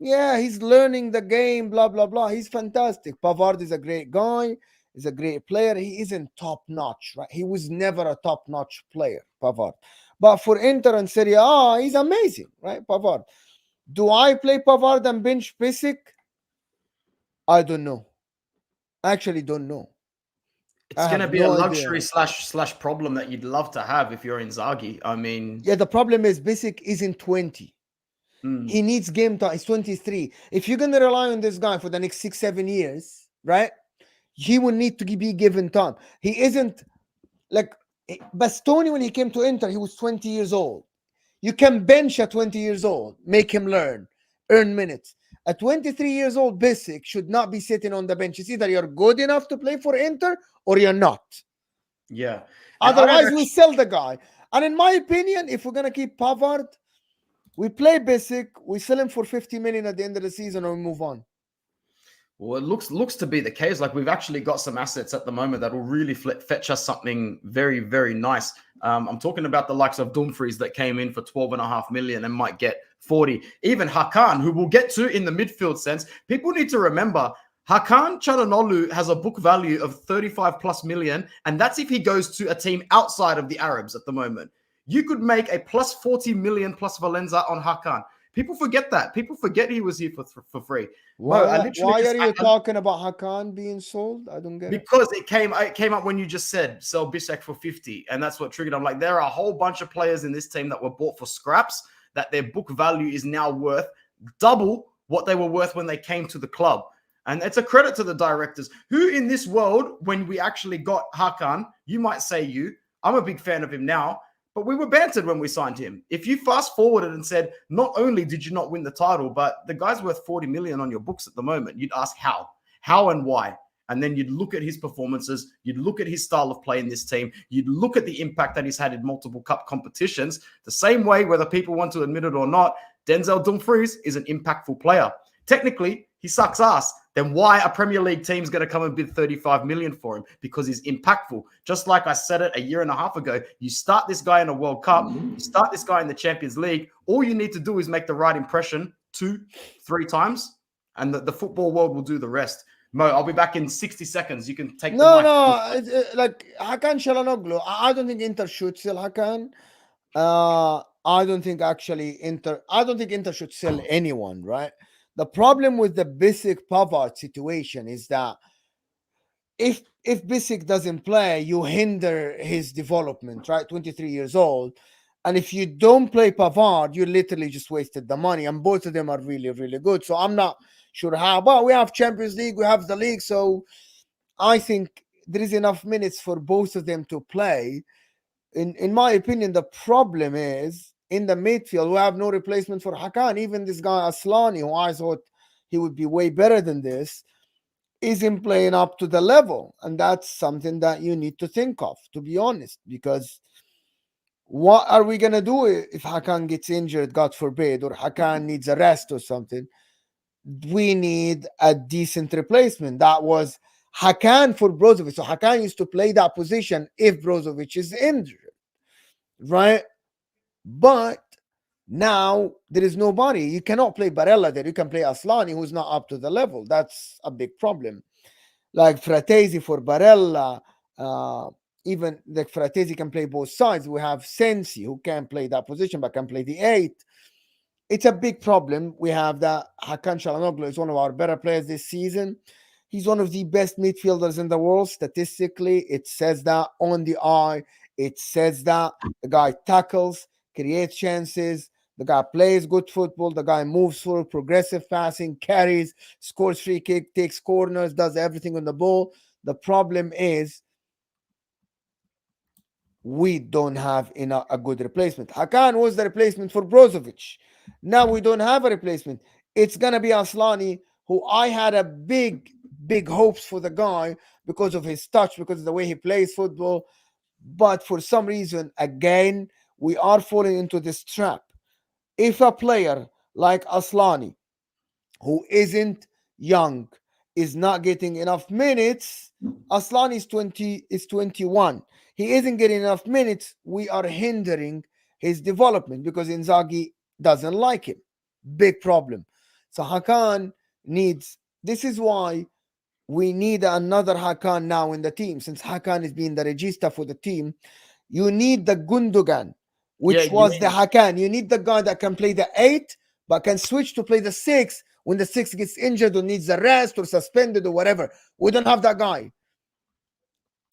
Yeah, he's learning the game, blah, blah, blah. He's fantastic. Pavard is a great guy. He's a great player. He isn't top-notch, right? He was never a top-notch player, Pavard. But for Inter and Serie A, he's amazing, right, Pavard? Do I play Pavard and bench Bisic? I don't know. I actually don't know. It's going to be a luxury slash problem that you'd love to have if you're Inzaghi. I mean... Yeah, the problem is Bisic isn't 20. He needs game time. He's 23. If you're going to rely on this guy for the next 6-7 years, right? He will need to be given time. He isn't... Like, Bastoni, when he came to Inter, he was 20 years old. You can bench at 20 years old, make him learn, earn minutes. At 23 years old, Bisic should not be sitting on the bench. It's either you're good enough to play for Inter or you're not. Yeah. Otherwise, we sell the guy. And in my opinion, if we're going to keep Pavard, we play Bisic, we sell him for 50 million at the end of the season and we move on. Well, it looks to be the case. Like we've actually got some assets at the moment that will really fetch us something very, very nice. I'm talking about the likes of Dumfries that came in for 12.5 million and might get 40. Even Hakan, who we'll get to in the midfield sense. People need to remember Hakan Çalhanoğlu has a book value of 35 plus million, and that's if he goes to a team outside of the Arabs at the moment. You could make a plus 40 million plus Valenza on Hakan. People forget that. People forget he was here for free. Why are you talking about Hakan being sold? I don't get it. Because it came up when you just said sell Bishek for 50. And that's what triggered. I'm like, there are a whole bunch of players in this team that were bought for scraps that their book value is now worth double what they were worth when they came to the club. And it's a credit to the directors who in this world, when we actually got Hakan, you might say I'm a big fan of him now. But we were bantered when we signed him. If you fast forwarded and said, not only did you not win the title, but the guy's worth 40 million on your books at the moment, you'd ask how and why. and then you'd look at his performances, you'd look at his style of play in this team, you'd look at the impact that he's had in multiple cup competitions, the same way, whether people want to admit it or not, Denzel Dumfries is an impactful player. Technically, he sucks ass. Then why a Premier League team's going to come and bid 35 million for him? Because he's impactful. Just like I said it a year and a half ago, you start this guy in a World Cup, you start this guy in the Champions League, all you need to do is make the right impression 2-3 times, and the football world will do the rest. Mo, I'll be back in 60 seconds. You can take the mic. Like Hakan Çalhanoğlu, I don't think Inter should sell Hakan. I don't think Inter should sell anyone, right? The problem with the Basic Pavard situation is that if Basic doesn't play, you hinder his development, right? 23 years old. And if you don't play Pavard, you literally just wasted the money. And both of them are really, really good. So I'm not sure how. But we have Champions League, we have the league. So I think there is enough minutes for both of them to play. In my opinion, the problem is in the midfield, we have no replacement for Hakan. Even this guy Asllani, who I thought he would be way better than this, isn't playing up to the level. And that's something that you need to think of, to be honest, because what are we going to do if Hakan gets injured, God forbid, or Hakan needs a rest or something? We need a decent replacement. That was Hakan for Brozovic. So Hakan used to play that position if Brozovic is injured, right? But now there is nobody. You cannot play Barella there. You can play Asllani, who's not up to the level. That's a big problem. Like Fratesi for Barella, even like Fratesi can play both sides. We have Sensi, who can play that position but can play the 8. It's a big problem. We have that Hakan Çalhanoğlu is one of our better players this season. He's one of the best midfielders in the world. Statistically, it says that on the eye. It says that the guy tackles, creates chances, the guy plays good football, the guy moves forward, progressive passing, carries, scores free kick, takes corners, does everything on the ball. The problem is we don't have a good replacement. Hakan was the replacement for Brozovic. Now we don't have a replacement. It's going to be Asllani, who I had a big hopes for the guy because of his touch, because of the way he plays football. But for some reason, again, we are falling into this trap. If a player like Asllani, who isn't young, is not getting enough minutes, Asllani is 21. He isn't getting enough minutes. We are hindering his development because Inzaghi doesn't like him. Big problem. So Hakan needs, this is why we need another Hakan now in the team. Since Hakan is being the regista for the team, you need the Gundogan, which was the Hakan. You need the guy that can play the 8, but can switch to play the 6 when the 6 gets injured or needs a rest or suspended or whatever. We don't have that guy.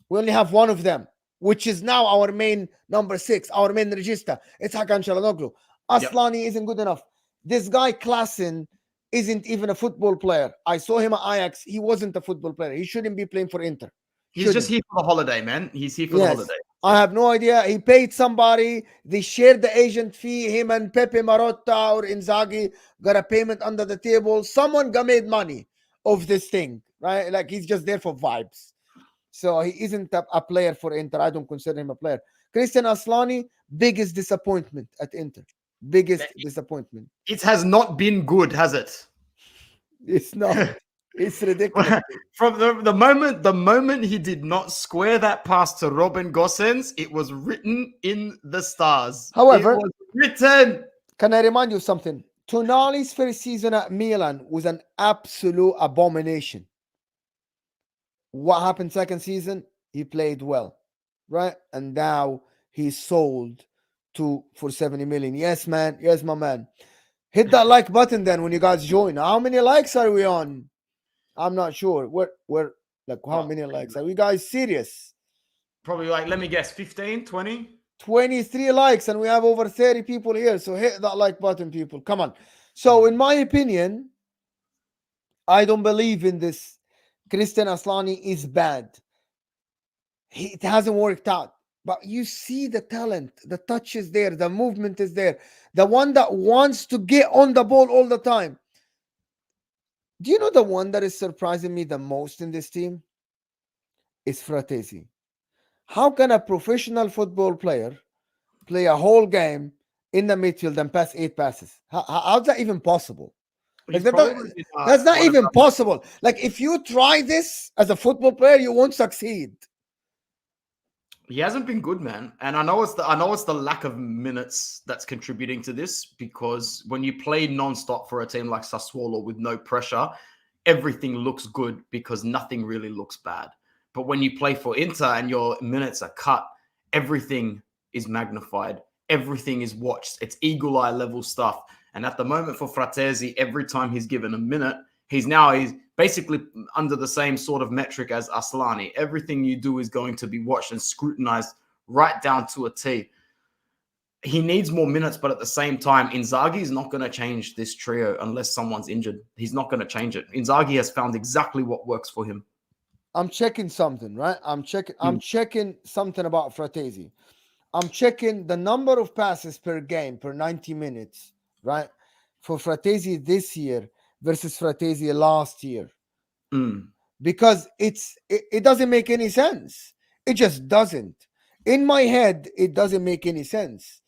We only have one of them, which is now our main number 6, our main regista. It's Hakan Çalhanoğlu. Asllani isn't good enough. This guy Klaassen isn't even a football player. I saw him at Ajax. He wasn't a football player. He shouldn't be playing for Inter. He's just here for the holiday, man. He's here for the holiday. I have no idea. He paid somebody. They shared the agent fee. Him and Pepe Marotta or Inzaghi got a payment under the table. Someone made money of this thing, right? Like he's just there for vibes. So he isn't a player for Inter. I don't consider him a player. Christian Asllani, biggest disappointment at Inter. Biggest disappointment. It has not been good, has it? It's not. It's ridiculous. From the moment he did not square that pass to Robin Gosens, it was written in the stars. However, it was written. Can I remind you something? Tonali's first season at Milan was an absolute abomination. What happened second season? He played well, right? And now he's sold for 70 million. Yes, man. Yes, my man. Hit that like button then when you guys join. How many likes are we on? I'm not sure. We're like, how many likes? Are we guys serious? Probably like, let me guess, 15, 20? 23 likes, and we have over 30 people here. So hit that like button, people. Come on. So in my opinion, I don't believe in this. Christian Asllani is bad. It hasn't worked out. But you see the talent, the touch is there, the movement is there. The one that wants to get on the ball all the time. Do you know the one that is surprising me the most in this team? is Fratesi. How can a professional football player play a whole game in the midfield and pass 8 passes? How's that even possible? Like He's probably been, that's not one of even possible. Like if you try this as a football player, you won't succeed. He hasn't been good, man. And I know it's the lack of minutes that's contributing to this, because when you play nonstop for a team like Sassuolo with no pressure, everything looks good because nothing really looks bad. But when you play for Inter and your minutes are cut, everything is magnified. Everything is watched. It's eagle eye level stuff. And at the moment for Fratesi, every time he's given a minute, he's basically under the same sort of metric as Asllani. Everything you do is going to be watched and scrutinized right down to a T. He needs more minutes, but at the same time, Inzaghi is not going to change this trio unless someone's injured. He's not going to change it. Inzaghi has found exactly what works for him. I'm checking something, right? I'm checking something about Fratesi. I'm checking the number of passes per game per 90 minutes, right? For Fratesi this year versus Fratesi last year. Because it doesn't make any sense. It just doesn't. In my head, it doesn't make any sense.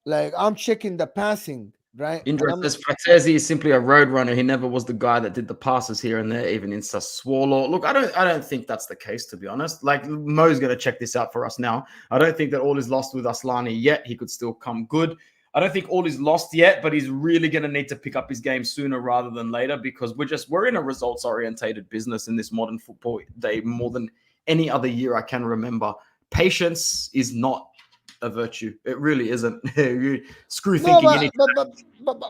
Like I'm checking the passing, right? Indra says Fratesi is simply a road runner. He never was the guy that did the passes here and there, even in Sassuolo. Look, I don't think that's the case, to be honest. Like Mo's going to check this out for us now. I don't think that all is lost with Asllani yet. He could still come good. I don't think all is lost yet, but he's really going to need to pick up his game sooner rather than later, because we're in a results-orientated business in this modern football day more than any other year I can remember. Patience is not a virtue. It really isn't. Screw thinking anything.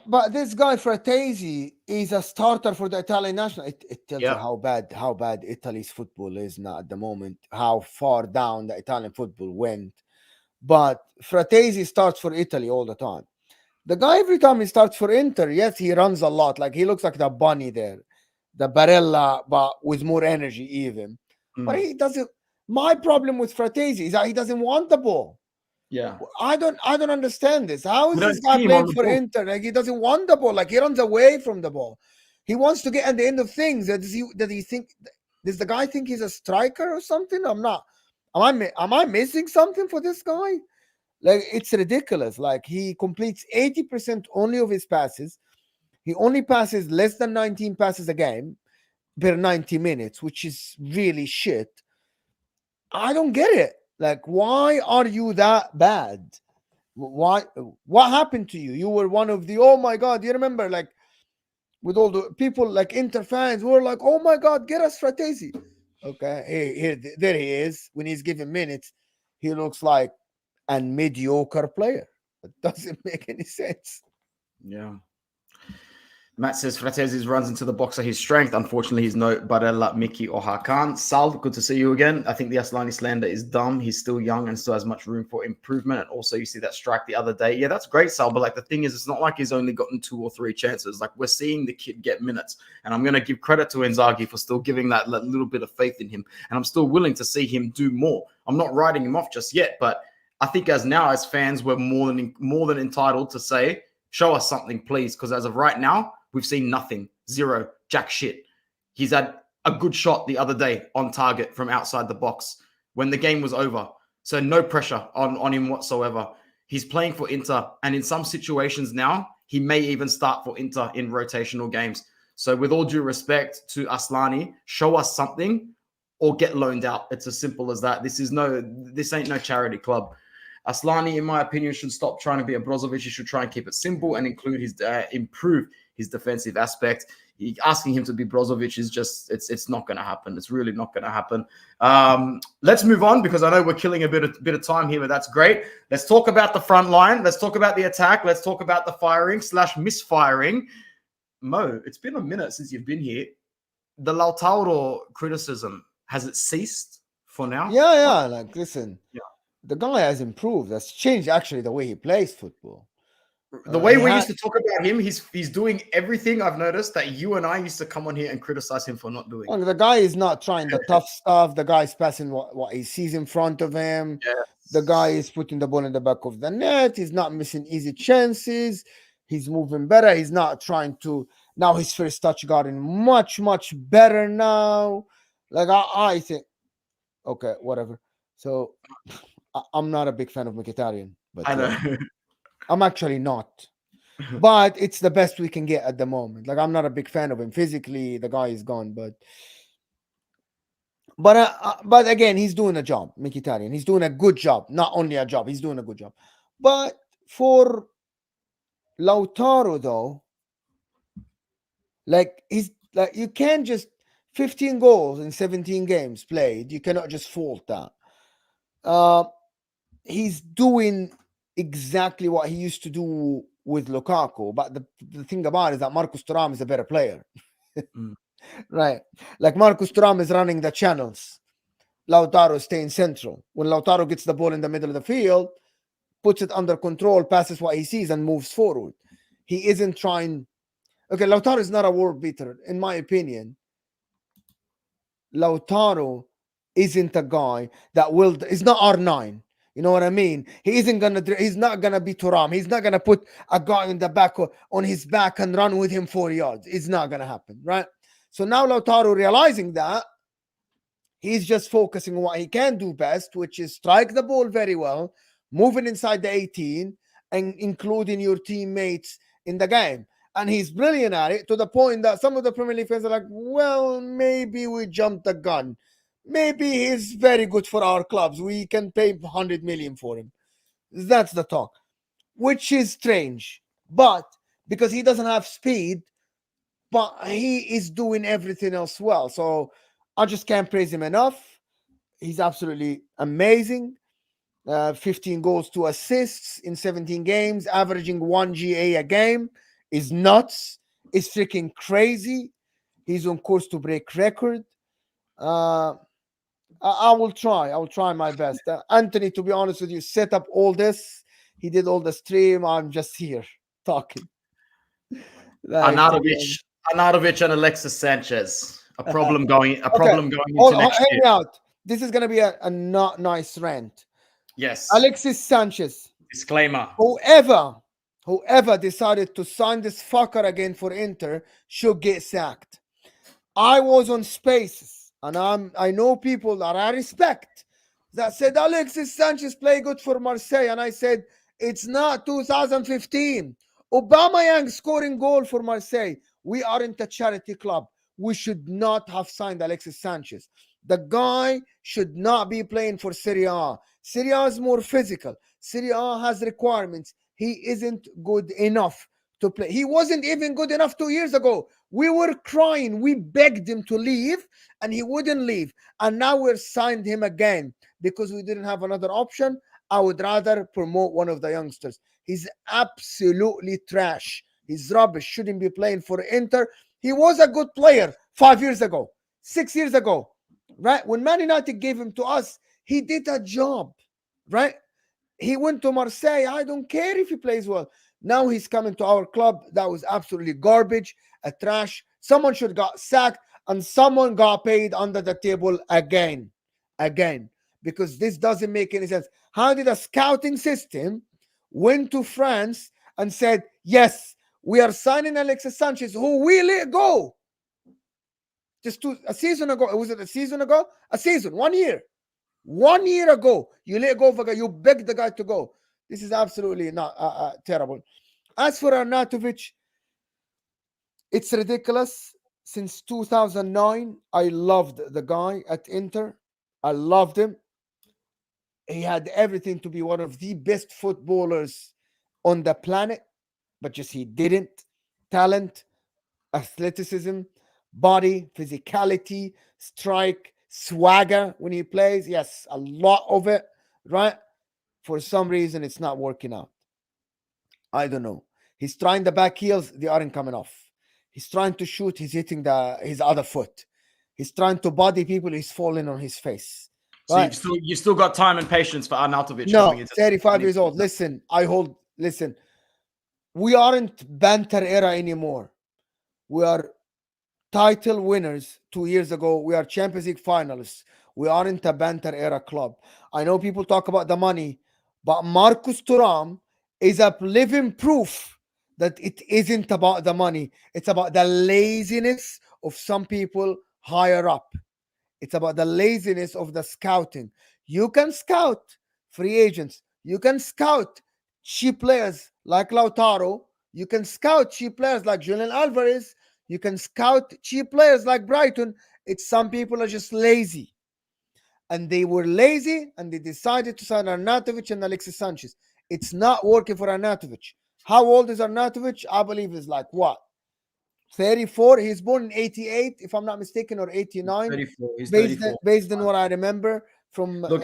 But this guy Fratesi is a starter for the Italian national. It tells you how bad Italy's football is now at the moment, how far down the Italian football went. But Fratesi starts for Italy all the time. The guy, every time he starts for Inter, yes, he runs a lot. Like he looks like the bunny there, the Barella, but with more energy even. But he doesn't. My problem with Fratesi is that he doesn't want the ball. Yeah, I don't understand this. How is this guy playing for Inter? Like he doesn't want the ball. Like he runs away from the ball. He wants to get at the end of things. Does he think? Does the guy think he's a striker or something? I'm not. Am I missing something for this guy? Like it's ridiculous. Like he completes 80% only of his passes. He only passes less than 19 passes a game per 90 minutes, which is really shit. I don't get it. Like, why are you that bad? Why? What happened to you? You were one of the, oh my God, you remember, like, with all the people, like Inter fans, were like, oh my God, get us Fratesi. Okay, there he is. When he's given minutes, he looks like a mediocre player. It doesn't make any sense. Yeah. Matt says Fratesi runs into the box are his strength. Unfortunately, he's no Barella, Mickey, or Hakan. Sal, good to see you again. I think the Asllani slander is dumb. He's still young and still has much room for improvement. And also, you see that strike the other day. Yeah, that's great, Sal. But like the thing is, it's not like he's only gotten 2 or 3 chances. Like we're seeing the kid get minutes. And I'm going to give credit to Inzaghi for still giving that little bit of faith in him. And I'm still willing to see him do more. I'm not writing him off just yet, but I think as fans, we're more than entitled to say, show us something, please. Because as of right now, we've seen nothing, 0, jack shit. He's had a good shot the other day on target from outside the box when the game was over. So no pressure on him whatsoever. He's playing for Inter, and in some situations now, he may even start for Inter in rotational games. So with all due respect to Asllani, show us something or get loaned out. It's as simple as that. This ain't no charity club. Asllani, in my opinion, should stop trying to be a Brozovic. He should try and keep it simple and improve his defensive aspect. Asking him to be Brozovic is just, it's not going to happen. It's really not going to happen. Let's move on because I know we're killing a bit of time here, but that's great. Let's talk about the front line. Let's talk about the attack. Let's talk about the firing/misfiring. Mo, it's been a minute since you've been here. The Lautaro criticism, has it ceased for now? Yeah. Like, listen. Yeah. The guy has improved. That's changed actually the way he plays football. The way we used to talk about him, he's doing everything I've noticed that you and I used to come on here and criticize him for not doing. Well, the guy is not trying the tough stuff. The guy is passing what he sees in front of him. Yes. The guy is putting the ball in the back of the net. He's not missing easy chances. He's moving better. He's not trying to. Now his first touch gotten much better now. Like I think Okay, whatever. So I'm not a big fan of Mkhitaryan, but I yeah, know. I'm actually not. But it's the best we can get at the moment. Like I'm not a big fan of him physically. The guy is gone, but again, he's doing a job. Mkhitaryan, he's doing a good job. Not only a job, he's doing a good job. But for Lautaro, though, like he's like you can't just 15 goals in 17 games played. You cannot just fault that. Uh, he's doing exactly what he used to do with Lukaku. But the thing about it is that Marcus Thuram is a better player. Mm. Right. Like Marcus Thuram is running the channels. Lautaro staying central. When Lautaro gets the ball in the middle of the field, puts it under control, passes what he sees, and moves forward. He isn't trying. Okay, Lautaro is not a world beater, in my opinion. Lautaro isn't a guy that will. He's not R9. You know what I mean? He isn't gonna. He's not gonna be Turam. He's not gonna put a guy in the back on his back and run with him 4 yards. It's not gonna happen, right? So now Lautaro realizing that he's just focusing on what he can do best, which is strike the ball very well, moving inside the 18, and including your teammates in the game. And he's brilliant at it to the point that some of the Premier League fans are like, well, maybe we jumped the gun. Maybe he's very good for our clubs. We can pay 100 million for him. That's the talk, which is strange. But because he doesn't have speed, but he is doing everything else well. So I just can't praise him enough. He's absolutely amazing. 15 goals, 2 assists in 17 games, averaging 1 GA a game is nuts. It's freaking crazy. He's on course to break record. I will try. I will try my best. Anthony, to be honest with you, set up all this. He did all the stream. I'm just here talking. Like, Arnautovic and Alexis Sanchez. A problem going into next hear year. me out. This is gonna be a not nice rant. Yes. Alexis Sanchez. Disclaimer. Whoever decided to sign this fucker again for Inter should get sacked. I was on Spaces, and I know people that I respect that said Alexis Sanchez play good for Marseille, and I said it's not 2015. Aubameyang scoring goal for Marseille. We aren't a charity club. We should not have signed Alexis Sanchez. The guy should not be playing for Serie A. Serie A is more physical. Serie A has requirements. He isn't good enough to play. He wasn't even good enough 2 years ago. We were crying. We begged him to leave, and he wouldn't leave. And now we've signed him again because we didn't have another option. I would rather promote one of the youngsters. He's absolutely trash. He's rubbish. Shouldn't be playing for Inter. He was a good player 5 years ago, 6 years ago, right? When Man United gave him to us, he did a job, right? He went to Marseille. I don't care if he plays well. Now he's coming to our club. That was absolutely garbage, a trash. Someone should got sacked, and someone got paid under the table again, because this doesn't make any sense. How did a scouting system went to France and said, yes, we are signing Alexis Sanchez, who we let go just a season ago? Was it a season ago? A season, 1 year. 1 year ago, you let go of a guy, you begged the guy to go. This is absolutely not terrible. As for Arnautovic, it's ridiculous. Since 2009, I loved the guy at Inter. I loved him. He had everything to be one of the best footballers on the planet, but just he didn't. Talent, athleticism, body, physicality, strike, swagger when he plays. Yes, a lot of it, right? For some reason, it's not working out. I don't know. He's trying the back heels, they aren't coming off. He's trying to shoot, he's hitting his other foot. He's trying to body people, he's falling on his face. So right? you've still got time and patience for Arnautovic going into 35 years old. Listen, we aren't banter era anymore. We are title winners 2 years ago. We are Champions League finalists. We aren't a banter era club. I know people talk about the money, but Marcus Thuram is a living proof that it isn't about the money. It's about the laziness of some people higher up. It's about the laziness of the scouting. You can scout free agents. You can scout cheap players like Lautaro. You can scout cheap players like Julian Alvarez. You can scout cheap players like Brighton. It's some people are just lazy. And they were lazy and they decided to sign Arnautovic and Alexis Sanchez. It's not working for Arnautovic. How old is Arnautovic? I believe is like what? 34. He's born in 88, if I'm not mistaken, or 89. 34. He's based 34. based on what I remember from Look,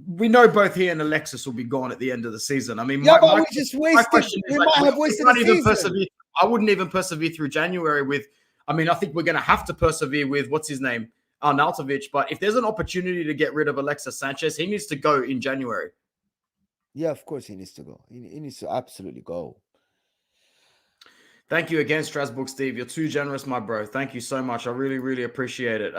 we know both he and Alexis will be gone at the end of the season. I mean, yeah, my we just wasted. We might have wasted a season. I wouldn't even persevere through January with. I mean, I think we're going to have to persevere with what's his name, Arnautovic. But if there's an opportunity to get rid of Alexis Sanchez, he needs to go in January. Yeah, of course he needs to go. He needs to absolutely go. Thank you again, Strasbourg Steve. You're too generous, my bro. Thank you so much. I really, really appreciate it.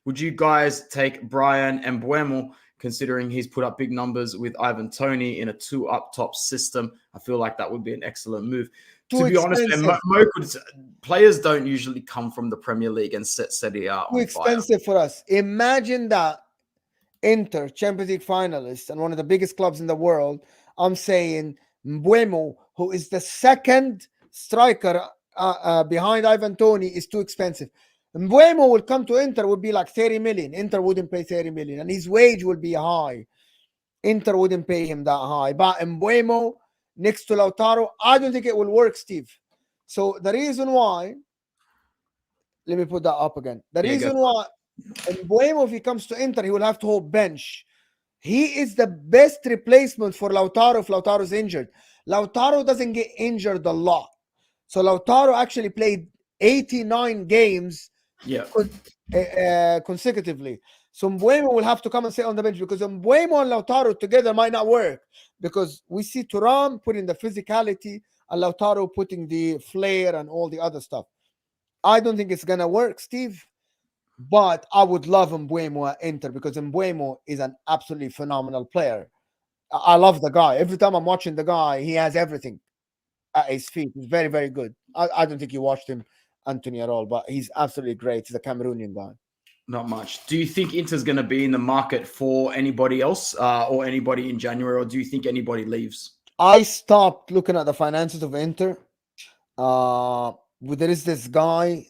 Would you guys take Brian Mbeumo, considering he's put up big numbers with Ivan Toney in a 2 up top system? I feel like that would be an excellent move. To be honest, players don't usually come from the Premier League and set Serie A on too expensive for us. Imagine that Inter, Champions League finalists, and one of the biggest clubs in the world. I'm saying Mbeumo, who is the second striker behind Ivan Toney, is too expensive. Mbeumo will come to Inter, would be like 30 million. Inter wouldn't pay 30 million, and his wage will be high. Inter wouldn't pay him that high. But Mbeumo next to Lautaro, I don't think it will work, Steve. So the reason why, let me put that up again. The reason why Mbeumo, if he comes to Inter, he will have to hold bench. He is the best replacement for Lautaro if Lautaro's injured. Lautaro doesn't get injured a lot. So Lautaro actually played 89 games consecutively. So Mbeumo will have to come and sit on the bench because Mbeumo and Lautaro together might not work, because we see Thuram putting the physicality and Lautaro putting the flair and all the other stuff. I don't think it's going to work, Steve. But I would love Mbeumo at Inter because Mbeumo is an absolutely phenomenal player. I love the guy. Every time I'm watching the guy, he has everything at his feet. He's very, very good. I don't think you watched him, Anthony, at all, but he's absolutely great. He's a Cameroonian guy. Not much. Do you think Inter's going to be in the market for anybody else or anybody in January, or do you think anybody leaves? I stopped looking at the finances of Inter. There is this guy,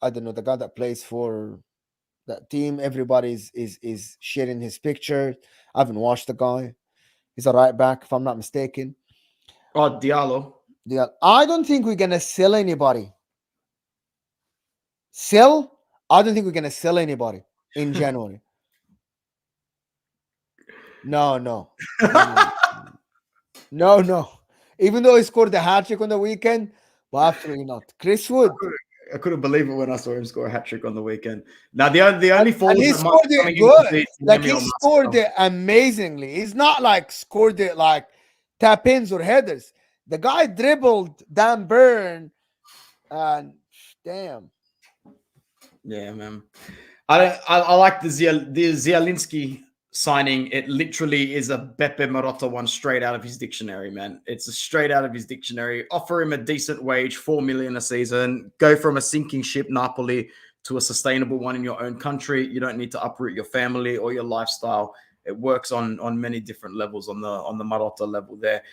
I don't know, the guy that plays for that team. Everybody is sharing his picture. I haven't watched the guy. He's a right back, if I'm not mistaken. Oh, Diallo. Yeah, I don't think we're gonna sell anybody. I don't think we're gonna sell anybody in January. No. Even though he scored the hat trick on the weekend, but absolutely not. Chris Wood. I couldn't believe it when I saw him score a hat trick on the weekend. Now the only fault, and he scored it good. Like he scored it amazingly. He's not like scored it like tap ins or headers. The guy dribbled Dan Burn, and damn. Yeah, man. I like the Zielinski signing. It literally is a Beppe Marotta one straight out of his dictionary, man. It's a straight out of his dictionary. Offer him a decent wage, 4 million a season. Go from a sinking ship, Napoli, to a sustainable one in your own country. You don't need to uproot your family or your lifestyle. It works on many different levels on the Marotta level there.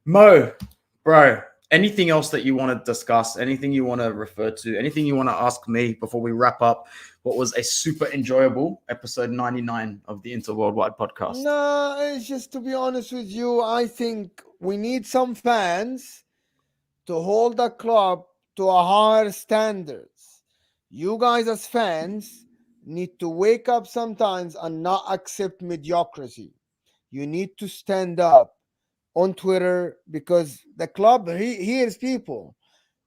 Mo, bro, anything else that you want to discuss? Anything you want to refer to? Anything you want to ask me before we wrap up what was a super enjoyable episode 99 of the Inter Worldwide podcast? No, it's just, to be honest with you, I think we need some fans to hold the club to a higher standards. You guys as fans need to wake up sometimes and not accept mediocrity. You need to stand up on Twitter because the club hears people.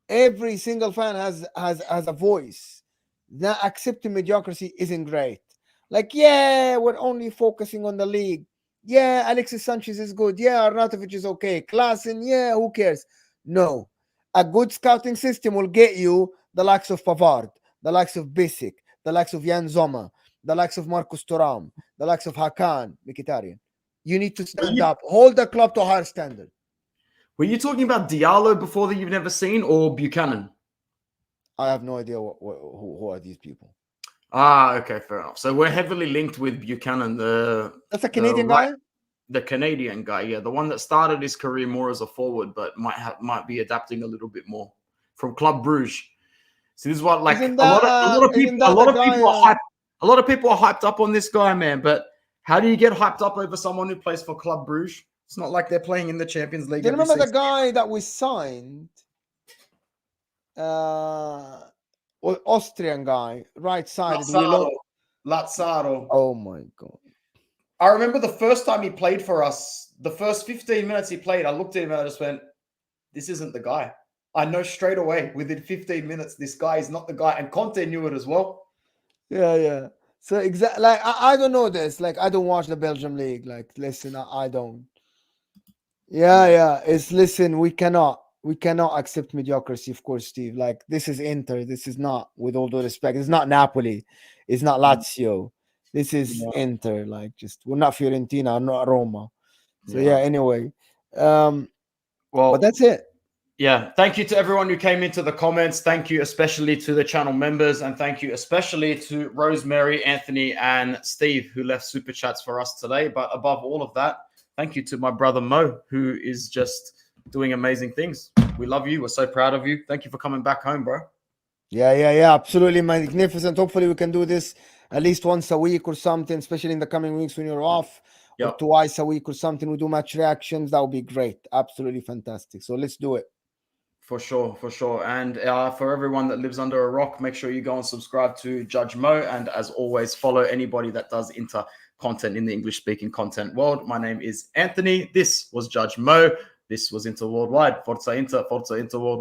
Every single fan has a voice. That accepting mediocrity isn't great. Like, yeah, we're only focusing on the league. Yeah, Alexis Sanchez is good. Yeah, Arnautovic is okay. Klaassen, yeah, who cares? No. A good scouting system will get you the likes of Pavard, the likes of Bisic, the likes of Jan Zoma, the likes of Marcus Thuram, the likes of Hakan, Mkhitaryan. You need to stand up. Hold the club to a higher standard. Were you talking about Diallo before that you've never seen, or Buchanan? I have no idea who are these people. Ah, okay, fair enough. So we're heavily linked with Buchanan, That's a Canadian guy. the Canadian guy, yeah, the one that started his career more as a forward, but might be adapting a little bit more from Club Bruges. So this is what, like, Isn't a lot of isn't people, that the guy? a lot of people are hyped up on this guy, man. But how do you get hyped up over someone who plays for Club Bruges? It's not like they're playing in the Champions League. Do you every remember the season. guy that we signed? Austrian guy, right-sided. Lazzaro. Oh my god! I remember the first time he played for us, the first 15 minutes he played, I looked at him and I just went, this isn't the guy. I know straight away within 15 minutes, this guy is not the guy. And Conte knew it as well. Yeah. So exactly, like I don't know this. Like I don't watch the Belgium league. Like listen, I don't. Yeah. It's listen. We cannot accept mediocrity, of course, Steve. Like this is Inter. This is not, with all due respect, it's not Napoli. It's not Lazio. This is Inter. Like just we're not Fiorentina, not Roma. So yeah. Anyway, well, but that's it. Yeah, thank you to everyone who came into the comments. Thank you especially to the channel members, and thank you especially to Rosemary, Anthony, and Steve who left super chats for us today. But above all of that, thank you to my brother Mo, who is just doing amazing things. We love you. We're so proud of you. Thank you for coming back home, bro. Yeah. Absolutely magnificent. Hopefully we can do this at least once a week or something, especially in the coming weeks when you're off. Or twice a week or something. We do match reactions. That would be great. Absolutely fantastic. So let's do it. For sure. And for everyone that lives under a rock, make sure you go and subscribe to Judge Mo. And as always, follow anybody that does Inter content in the English-speaking content world. My name is Anthony. This was Judge Mo. This was Inter Worldwide. Forza Inter Worldwide.